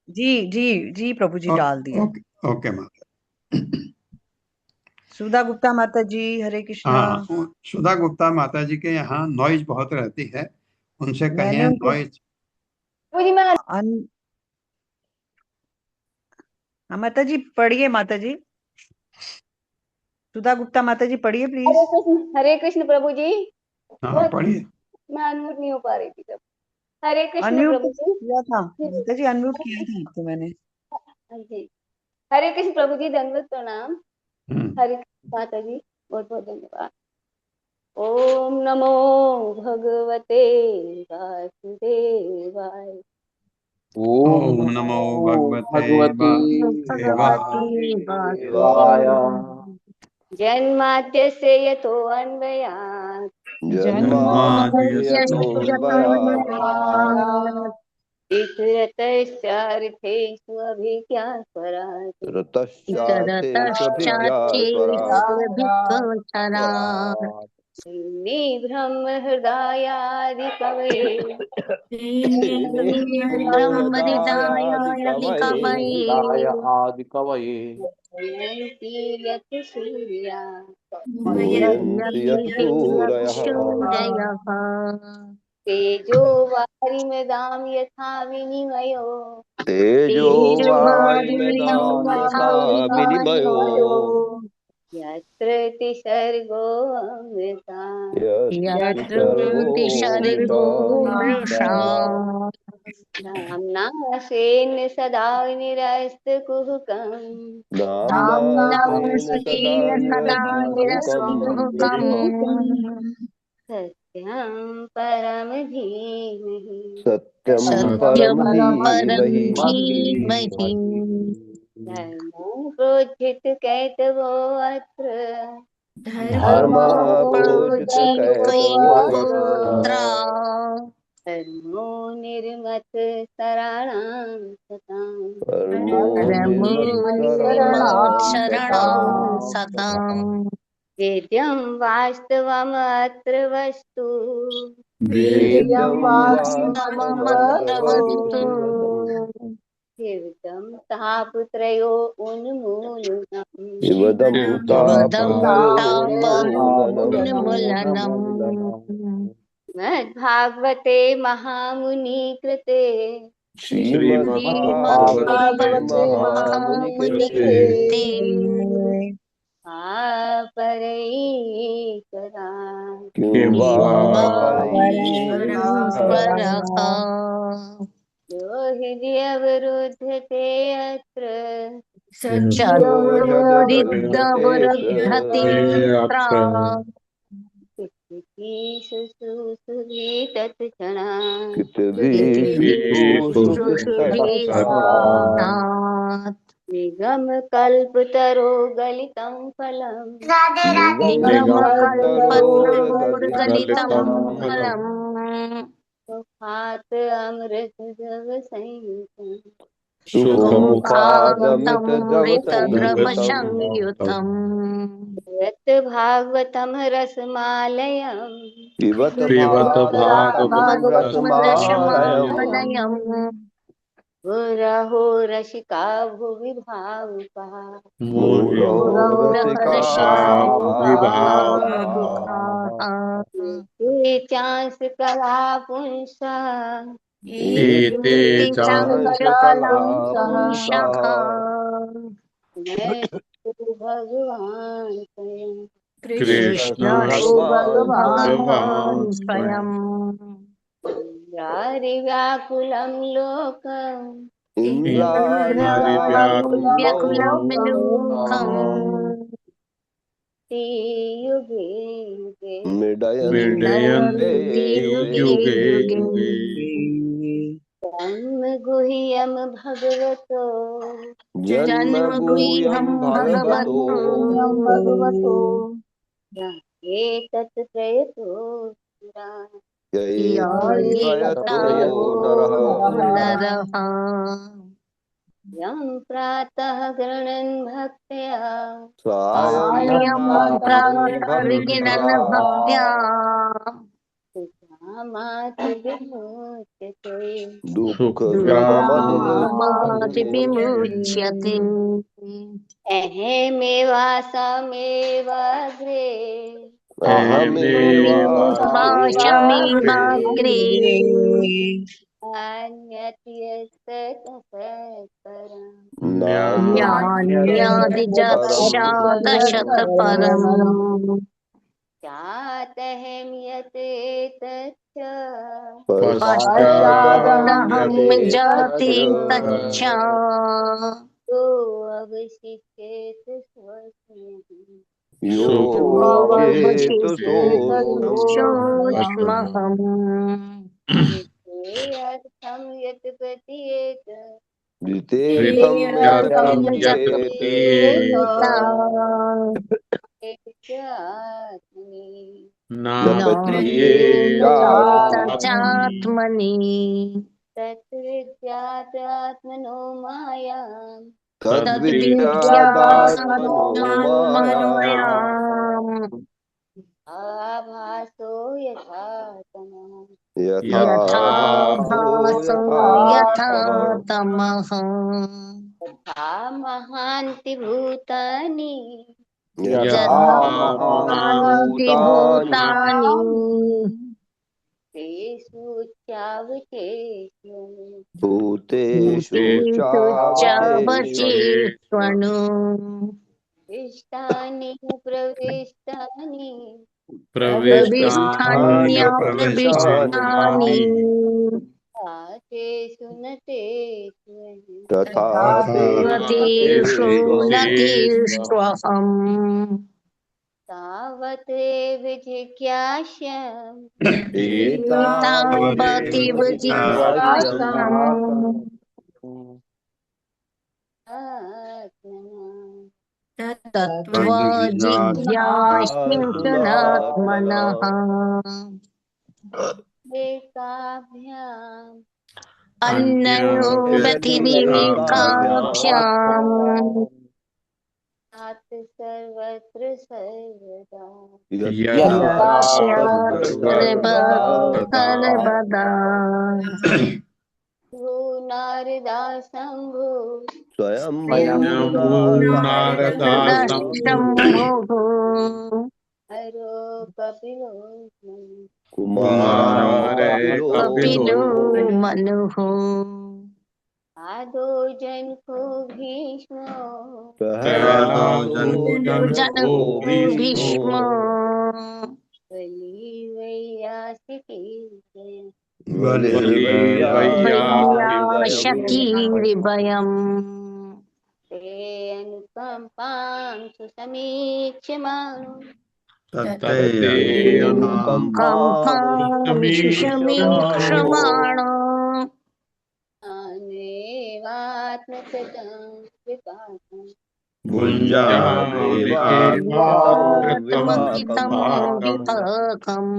जी जी जी प्रभु जी, डाल दिया। ओके ओके माता। सुधा गुप्ता माता जी, हरे कृष्णा। हाँ, सुधा गुप्ता माता जी के यहाँ नॉइज बहुत रहती है, उनसे मैंने कहिए उनको नॉइज। हाँ, माता जी पढ़िए। माता जी सुधा गुप्ता माता जी पढ़िए प्लीज। हरे कृष्ण प्रभु जी। हाँ पढ़िए। मैं अनम्यूट नहीं हो पा रही थी तब। हरे कृष्ण अनम्यूट प्रभु जी। किया था माता जी, अनम्यूट किया था आपको मैंने। हाँ जी। हरे कृष्ण प्रभु जी, दंडवत प्रणाम। हरे कृष्ण माता जी, बहुत बहुत धन्यवाद। ओम नमो भगवते वासुदेवाय। ओम नमो भगवते वासुदेवाय। जन्माद्यस्य यतोऽन्वयात् इतरतश्चार्थेषु अभिज्ञास्वराट् ब्रह्म हृदयादिकवये यत् सूर्या तेजो वारिमृदां यथा विनिमयो यत्र तिसर्गो नाम्ना स्वेन सदा निरस्तकुहकम् सत्यं परम धीमहि धर्मो प्रोज्झित कैतवो अत्र धर्मो निर्मत शरणां सताम् वेद्यं वास्तवमत्र वस्तु शिवदं तापत्रयो उन्मूलनम् मद्भागवते महामुनि कृते श्रीमद्भागवते महामुनि कृते परैकरा किं वा परैकः यो हि अवरुध्यते अत्र तत्क्षणा निगम कल्पतरो गलितं फलम् सुखात अमृत जग संयुतम् यत् भागवतं रसमालयम् पिबत भागवतं रसमालयम् मुरहो रसिका भुवि भावुका मुरहो रसिका ये चांस कला पुंसा एते चांस कला पुंसः मैं तो भगवान स्वयं कृष्ण भगवान स्वयं यारि व्याकुलं लोकम् इंद्रारि व्याकुलं युगे युगे मृडयन्ते युगे युगे जन्म गुह्यम भगवतो जन्म गुह्यं भगवतो एतत् प्रयतो प्रयतो नरः यं प्रातः गृह्णन् भक्त्या सायं भक्त्या सुखामात् विमुच्यते दुःखमात् विमुच्यते अहमेवासमेवाग्रे अहमेवास्मिन् अन्यत् यस्ततः नान्यदिजस्यादशतपरम् चातहं यतेतच्च पश्चादहं यते तच्च तो अवशिष्येत स्वस्मिन् योऽवशिष्येत सोऽस्म्यहम् अर्थं यत् प्रतीयेत द्वितीयं यत् नापत्येचात्मनि तद्विद्यात्मनो मायाम् तद्विद्यात्मनो मायाम् आभासो यथा यथा भासो यथा तमः तथा महान्ति भूतानि यथा महान्ति भूतानि तेषु चावचेष्वनु भूतेषु चावचेष्वनु इष्टानि प्रविष्टानि प्रविष्टान्यप्रविष्टानि तेषु न तेषु तथा तेषु न तेष्वहम् तावदेव जिज्ञास्यम् एतावदेव जिज्ञास्यम् तत्त्वजिज्ञास्यनात्मनः एकाभ्याम् अन्योन्यतिरेकाभ्याम् सर्वत्र सर्वदा यथा सर्वदा नारदा शम्भु स्वयं नारदा शम्भुः हरो कपिलो कुमारो कपिलो मनुः प्रहलादो जन को भीष्म जन को भीष्म बलि वैयासिकी जय वैयाशकीर्वयम् ते अनुकम्पां सुसमीक्ष्यमाणो अनुकम्पामिषु समीक्षमाणो अनेवात्मकृतं विपाकम् भुञ्जानेवात्मकृतं विपाकम्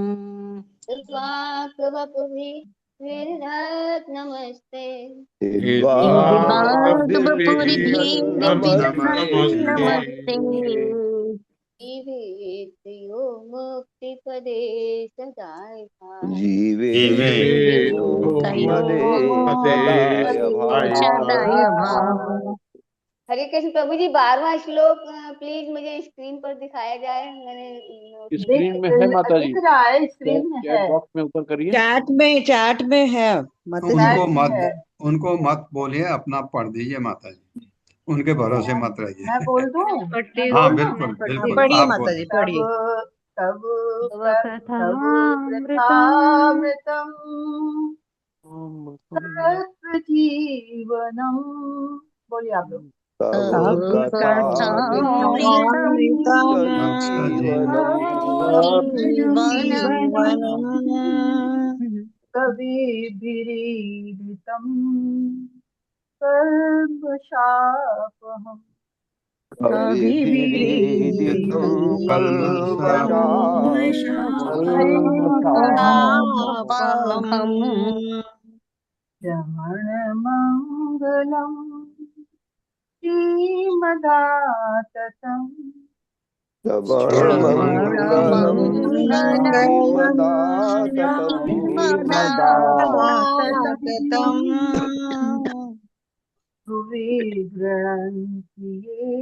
दुर्वाक्वपुभिः विदधात् नमस्ते नमस्ते जीवेत्यो मुक्तिपदे सदायका सदाय भाव। हरे कृष्ण प्रभु जी 12वां श्लोक प्लीज मुझे स्क्रीन पर दिखाया जाए। मैंने स्क्रीन में है माता जी, दिख रहा है, स्क्रीन में है, चैट बॉक्स में ऊपर करिए। चैट में है माता जी। उनको मत बोलिए, अपना पढ़ दीजिए माता जी, उनके भरोसे मत रहिए। मैं बोल दूं? हाँ बिल्कुल बिल्कुल, पढ़िए आप माता जी, बोलिए। पढ़िए। तब कथामृतम जीवनम, बोलिए आप लोग। कविभिरीडितं कल्मषापहम् श्रवणमङ्गलम् श्रीमदाततम् भुवि गृह्णन्ति ये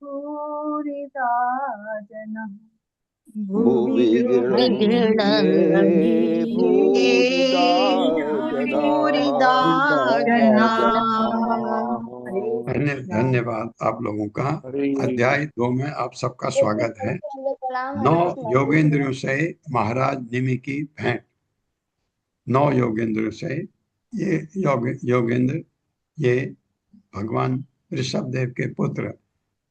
भूरिदा जनः भुवि गृह्णन्ति भूरिदा जनाः। धन्यवाद आप लोगों का। अध्याय 2 में आप सबका स्वागत है। 9 योगेंद्रियों से महाराज निमि की भेंट। 9 योगेंद्रियों से ये योगेंद्र ये भगवान ऋषभ देव के पुत्र,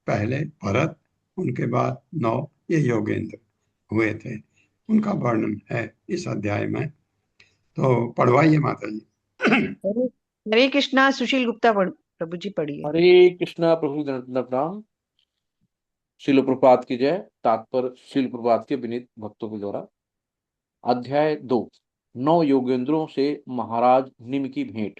पहले भरत, उनके बाद 9 ये योगेंद्र हुए थे। उनका वर्णन है इस अध्याय में, तो पढ़वाइए माता जी। हरे कृष्णा। सुशील गुप्ता प्रभु जी पढ़िए। हरे कृष्णा प्रभु प्रणाम। शिल प्रपात की जय। तात्पर्य शिल प्रपात के विनीत भक्तों के द्वारा। अध्याय 2 9 योगेंद्रों से महाराज निमि की भेंट।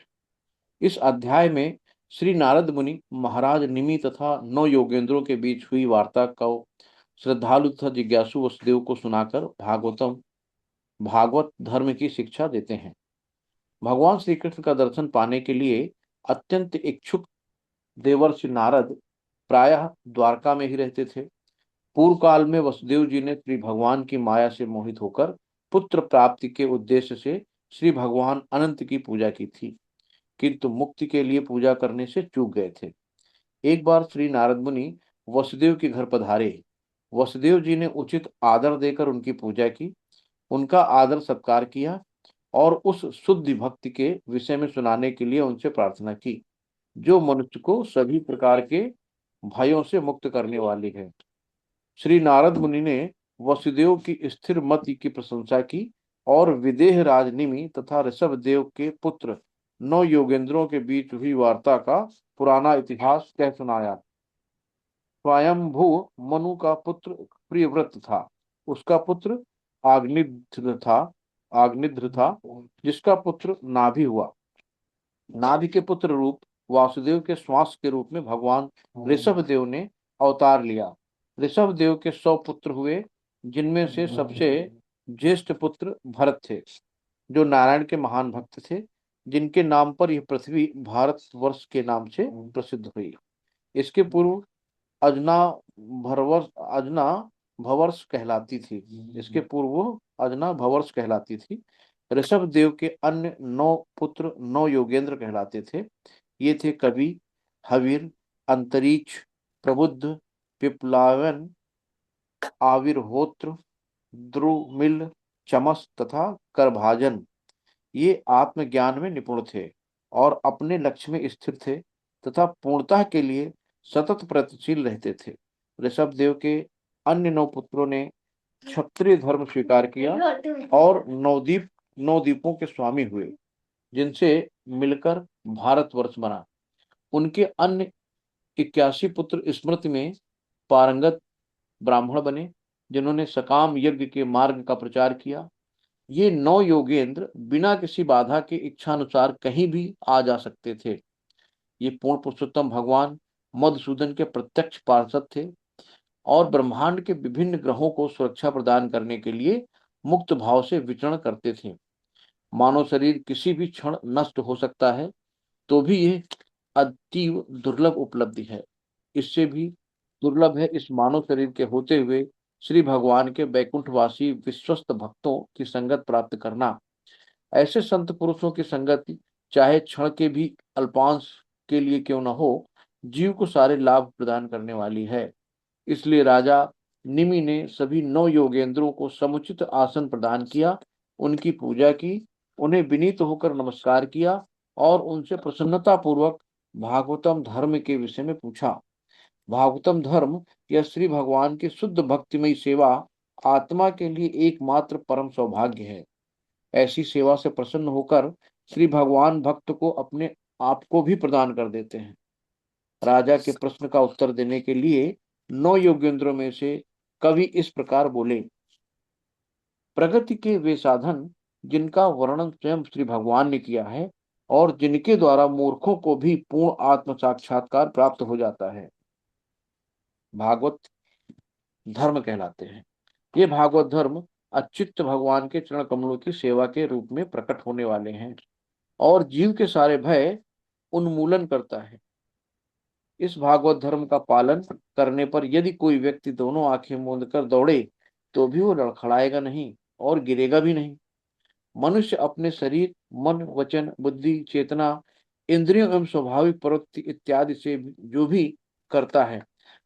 इस अध्याय में श्री नारद मुनि महाराज निमि तथा 9 योगेंद्रों के बीच हुई वार्ता को श्रद्धालु तथा जिज्ञासु वसुदेव को सुनाकर भागवत धर्म की शिक्षा देते हैं। भगवान श्री कृष्ण का दर्शन पाने के लिए अत्यंत इच्छुक देवर्षि नारद प्रायः द्वारका में ही रहते थे। पूर्व काल में वसुदेव जी ने श्री भगवान की माया से मोहित होकर पुत्र प्राप्ति के उद्देश्य से श्री भगवान अनंत की पूजा की थी, किंतु मुक्ति के लिए पूजा करने से चूक गए थे। एक बार श्री नारद मुनि वसुदेव के घर पधारे। वसुदेव जी ने उचित आदर देकर उनकी पूजा की, उनका आदर सत्कार किया और उस शुद्ध भक्ति के विषय में सुनाने के लिए उनसे प्रार्थना की, जो मनुष्य को सभी प्रकार के भयों से मुक्त करने वाली है। श्री नारद मुनि ने वसुदेव की स्थिर मति की प्रशंसा की और विदेह राज निमि तथा ऋषभ देव के पुत्र 9 योगेंद्रों के बीच हुई वार्ता का पुराना इतिहास कह सुनाया। स्वयंभू मनु का पुत्र प्रियव्रत था, उसका पुत्र आग्निध्र था, जिसका पुत्र नाभि हुआ। नाभि के पुत्र रूप वासुदेव के श्वास के रूप में भगवान ऋषभ देव ने अवतार लिया। ऋषभ देव के 100 पुत्र हुए, जिनमें से सबसे ज्येष्ठ पुत्र भरत थे, जो नारायण के महान भक्त थे, जिनके नाम पर यह पृथ्वी भारत वर्ष के नाम से प्रसिद्ध हुई। इसके पूर्व अजना भवर्ष कहलाती थी। ऋषभ देव के अन्य 9 पुत्र 9 योगेंद्र कहलाते थे। ये थे कवि, हवीर, अंतरिक्ष, प्रबुद्ध, पिप्लावन, आविर्होत्र, द्रुमिल, चमस तथा करभाजन। ये आत्मज्ञान में निपुण थे और अपने लक्ष्य में स्थिर थे तथा पूर्णता के लिए सतत प्रयत्नशील रहते थे। ऋषभ देव के अन्य 9 पुत्रों ने क्षत्रिय धर्म स्वीकार किया और नौ द्वीपों के स्वामी हुए, जिनसे मिलकर भारतवर्ष बना। उनके अन्य 81 पुत्र स्मृति में पारंगत ब्राह्मण बने, जिन्होंने सकाम यज्ञ के मार्ग का प्रचार किया। ये 9 योगेंद्र बिना किसी बाधा के इच्छानुसार कहीं भी आ जा सकते थे। ये पूर्ण पुरुषोत्तम भगवान मधुसूदन के प्रत्यक्ष पार्षद थे और ब्रह्मांड के विभिन्न ग्रहों को सुरक्षा प्रदान करने के लिए मुक्त भाव से विचरण करते थे। मानव शरीर किसी भी क्षण नष्ट हो सकता है, तो भी यह अतीव दुर्लभ उपलब्धि है। इससे भी दुर्लभ है इस मानव शरीर के होते हुए श्री भगवान के वैकुंठवासी विश्वस्त भक्तों की संगत प्राप्त करना। ऐसे संत पुरुषों की संगति चाहे क्षण के भी अल्पांश के लिए क्यों न हो, जीव को सारे लाभ प्रदान करने वाली है। इसलिए राजा निमि ने सभी 9 योगेंद्रों को समुचित आसन प्रदान किया, उनकी पूजा की, उन्हें विनीत होकर नमस्कार किया और उनसे प्रसन्नता पूर्वक भागवतम धर्म के विषय में पूछा। भागवतम धर्म यह श्री भगवान की शुद्ध भक्तिमय सेवा आत्मा के लिए एकमात्र परम सौभाग्य है। ऐसी सेवा से प्रसन्न होकर श्री भगवान भक्त को अपने आप को भी प्रदान कर देते हैं। राजा के प्रश्न का उत्तर देने के लिए 9 योगेंद्रों में से कवि इस प्रकार बोले। प्रगति के वे साधन जिनका वर्णन स्वयं श्री भगवान ने किया है और जिनके द्वारा मूर्खों को भी पूर्ण आत्म साक्षात्कार प्राप्त हो जाता है, भागवत धर्म कहलाते हैं। ये भागवत धर्म अच्युत भगवान के चरण कमलों की सेवा के रूप में प्रकट होने वाले हैं और जीव के सारे भय उन्मूलन करता है। इस भागवत धर्म का पालन करने पर यदि कोई व्यक्ति दोनों आंखें मूंद कर दौड़े तो भी वो लड़खड़ाएगा नहीं और गिरेगा भी नहीं। मनुष्य अपने शरीर, मन, वचन, बुद्धि, चेतना, इंद्रियों एवं स्वाभाविक प्रवृत्ति इत्यादि से जो भी करता है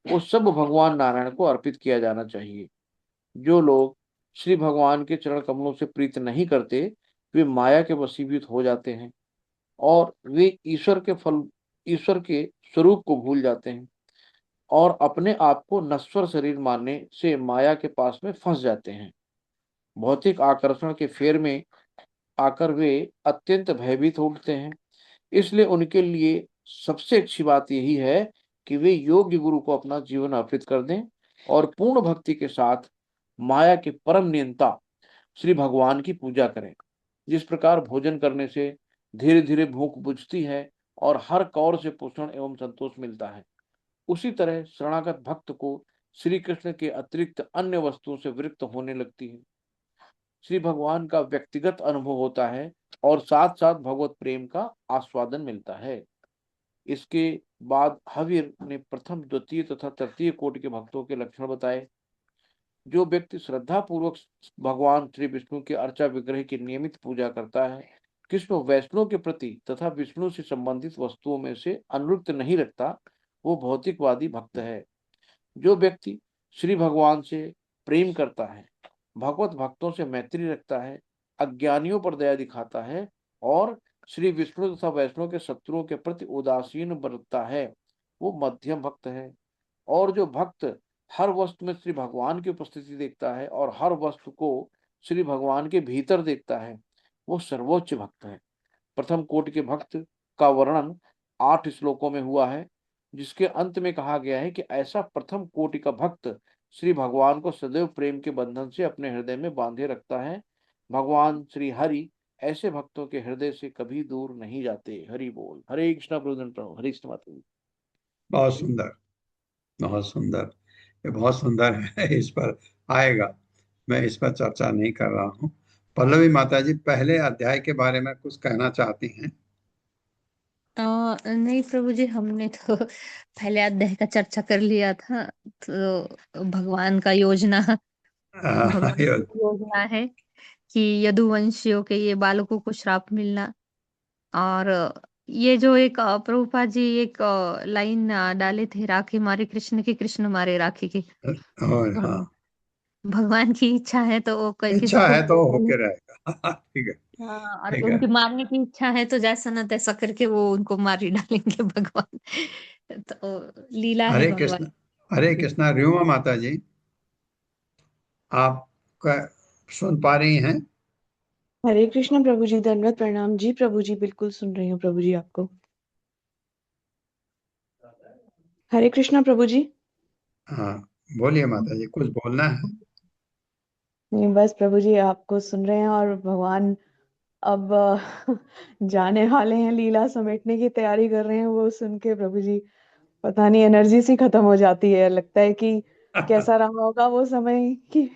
वो सब भगवान नारायण को अर्पित किया जाना चाहिए। जो लोग श्री भगवान के चरण कमलों से प्रीत नहीं करते वे माया के वशीभूत हो जाते हैं और वे ईश्वर के स्वरूप को भूल जाते हैं और अपने आप को नश्वर शरीर मानने से माया के पास में फंस जाते हैं। भौतिक आकर्षण के फेर में आकर वे अत्यंत भयभीत हो उठते हैं। इसलिए उनके लिए सबसे अच्छी बात यही है कि वे योग्य गुरु को अपना जीवन अर्पित कर दें और पूर्ण भक्ति के साथ माया के परम नियंता श्री भगवान की पूजा करें। जिस प्रकार भोजन करने से धीरे धीरे भूख बुझती है और हर कौर से पोषण एवं संतोष मिलता है, उसी तरह शरणागत भक्त को श्री कृष्ण के अतिरिक्त अन्य वस्तुओं से विरक्त होने लगती है। श्री भगवान का व्यक्तिगत अनुभव होता है और साथ साथ भगवत प्रेम का आस्वादन मिलता है। इसके बाद हवीर ने प्रथम, द्वितीय तथा तृतीय कोटि के भक्तों के लक्षण बताए। जो व्यक्ति श्रद्धा पूर्वक भगवान श्री विष्णु के अर्चा विग्रह की नियमित पूजा करता है, कृष्ण वैष्णव के प्रति तथा विष्णु से संबंधित वस्तुओं में से अनुरक्त नहीं रखता, वो भौतिकवादी भक्त है। जो व्यक्ति श्री भगवान से प्रेम करता है, भगवत भक्तों से मैत्री रखता है, अज्ञानियों पर दया दिखाता है और श्री विष्णु तथा वैष्णव के शत्रुओं के प्रति उदासीन बरतता है, वो मध्यम भक्त है। और जो भक्त हर वस्तु में श्री भगवान की उपस्थिति देखता है और हर वस्तु को श्री भगवान के भीतर देखता है, वो सर्वोच्च भक्त है। प्रथम कोटि के भक्त का वर्णन 8 श्लोकों में हुआ है, जिसके अंत में कहा गया है कि ऐसा प्रथम कोटि का भक्त श्री भगवान को सदैव प्रेम के बंधन से अपने हृदय में बांधे रखता है। भगवान श्री हरि ऐसे भक्तों के हृदय से कभी दूर नहीं जाते। हरि बोल। हरे कृष्णा प्रभु, हरे कृष्ण माता जी। बहुत सुंदर, बहुत सुंदर, ये बहुत सुंदर है। इस पर आएगा, मैं इस पर चर्चा नहीं कर रहा हूँ। पल्लवी माता जी पहले अध्याय के बारे में कुछ कहना चाहती हैं? नहीं प्रभु जी, हमने तो पहले अध्याय का चर्चा कर लिया था। तो भगवान का योजना, भगवान की योजना है कि यदुवंशियों के ये बालकों को श्राप मिलना। और ये जो एक प्रभुपाद जी एक लाइन डाले थे, राखी मारे कृष्ण की, कृष्ण मारे राखी की। और हाँ, भगवान की इच्छा है तो वो किसी इच्छा को है तो मारने- होके रहेगा। ठीक है, हाँ, और ठीक है। उनकी मारने की इच्छा है तो जैसा न तैसा करके वो उनको मार ही डालेंगे भगवान। तो लीला है हरे भगवान कृष्ण, हरे की। कृष्णा। र्युमा माता जी, आप सुन पा रही हैं? हरे कृष्ण प्रभु जी, दंडवत प्रणाम जी प्रभु जी, बिल्कुल सुन रही हूँ प्रभु जी आपको। हरे कृष्णा प्रभु जी। हाँ, बोलिए माता जी, कुछ बोलना है? नहीं, बस प्रभु जी आपको सुन रहे हैं और भगवान अब जाने वाले हैं, लीला समेटने की तैयारी कर रहे हैं। वो सुन के प्रभु जी पता नहीं एनर्जी सी खत्म हो जाती है। लगता है कि कैसा रहा होगा वो समय कि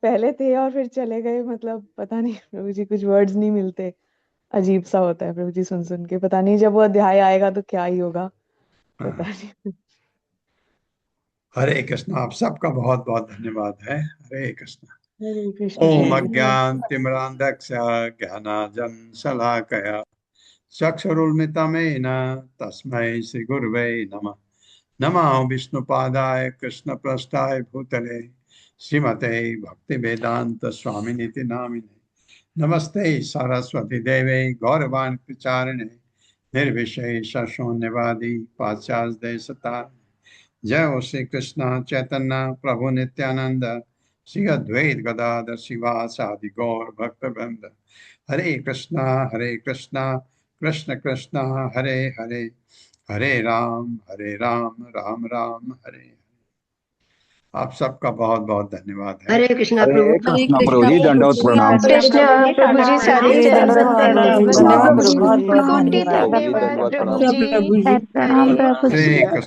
पहले थे और फिर चले गए। मतलब पता नहीं प्रभु जी, कुछ वर्ड्स नहीं मिलते। अजीब सा होता है प्रभु जी सुन सुन के। पता नहीं जब वो अध्याय आएगा तो क्या ही होगा, पता नहीं। हरे कृष्ण। आप सबका बहुत बहुत धन्यवाद है। हरे कृष्ण। हरे कृष्ण ओम प्रभु जी। अज्ञानतिमिरान्धस्य ज्ञानाञ्जन शलाकया चक्षुरुन्मिलितमेन तस्मै श्रीगुरवे नमः। नमः विष्णुपादाय कृष्णप्रेष्ठाय भूतले श्रीमते भक्तिवेदांत स्वामिनीति नामिने। नमस्ते सरस्वती देवे गौरवाणी प्रचारिणे निर्विशेष शून्यवादी पाश्चात्य देशतारिणे। जय हो श्री कृष्ण चैतन्य प्रभु नित्यानंद श्री अद्वैत गदाधर शिवासादि गौर भक्त वृंद। हरे कृष्णा कृष्ण कृष्ण हरे हरे, हरे राम राम राम हरे हरे। आप सबका बहुत बहुत धन्यवाद है। हरे कृष्णा हरे प्रभु कृष्णा प्रभु जी, दंडवत प्रणाम। कृष्ण प्रभु जी, सारे जी, दंडवत दंडवत प्रणाम। प्रणाम धन्यवाद प्रभु प्रभु जी, जी। बहुत बहुत कोटि धन्यवाद। धन्यवाद प्रभु प्रभु जी। जी। प्रणाम प्रभु श्री जी। कृष्ण।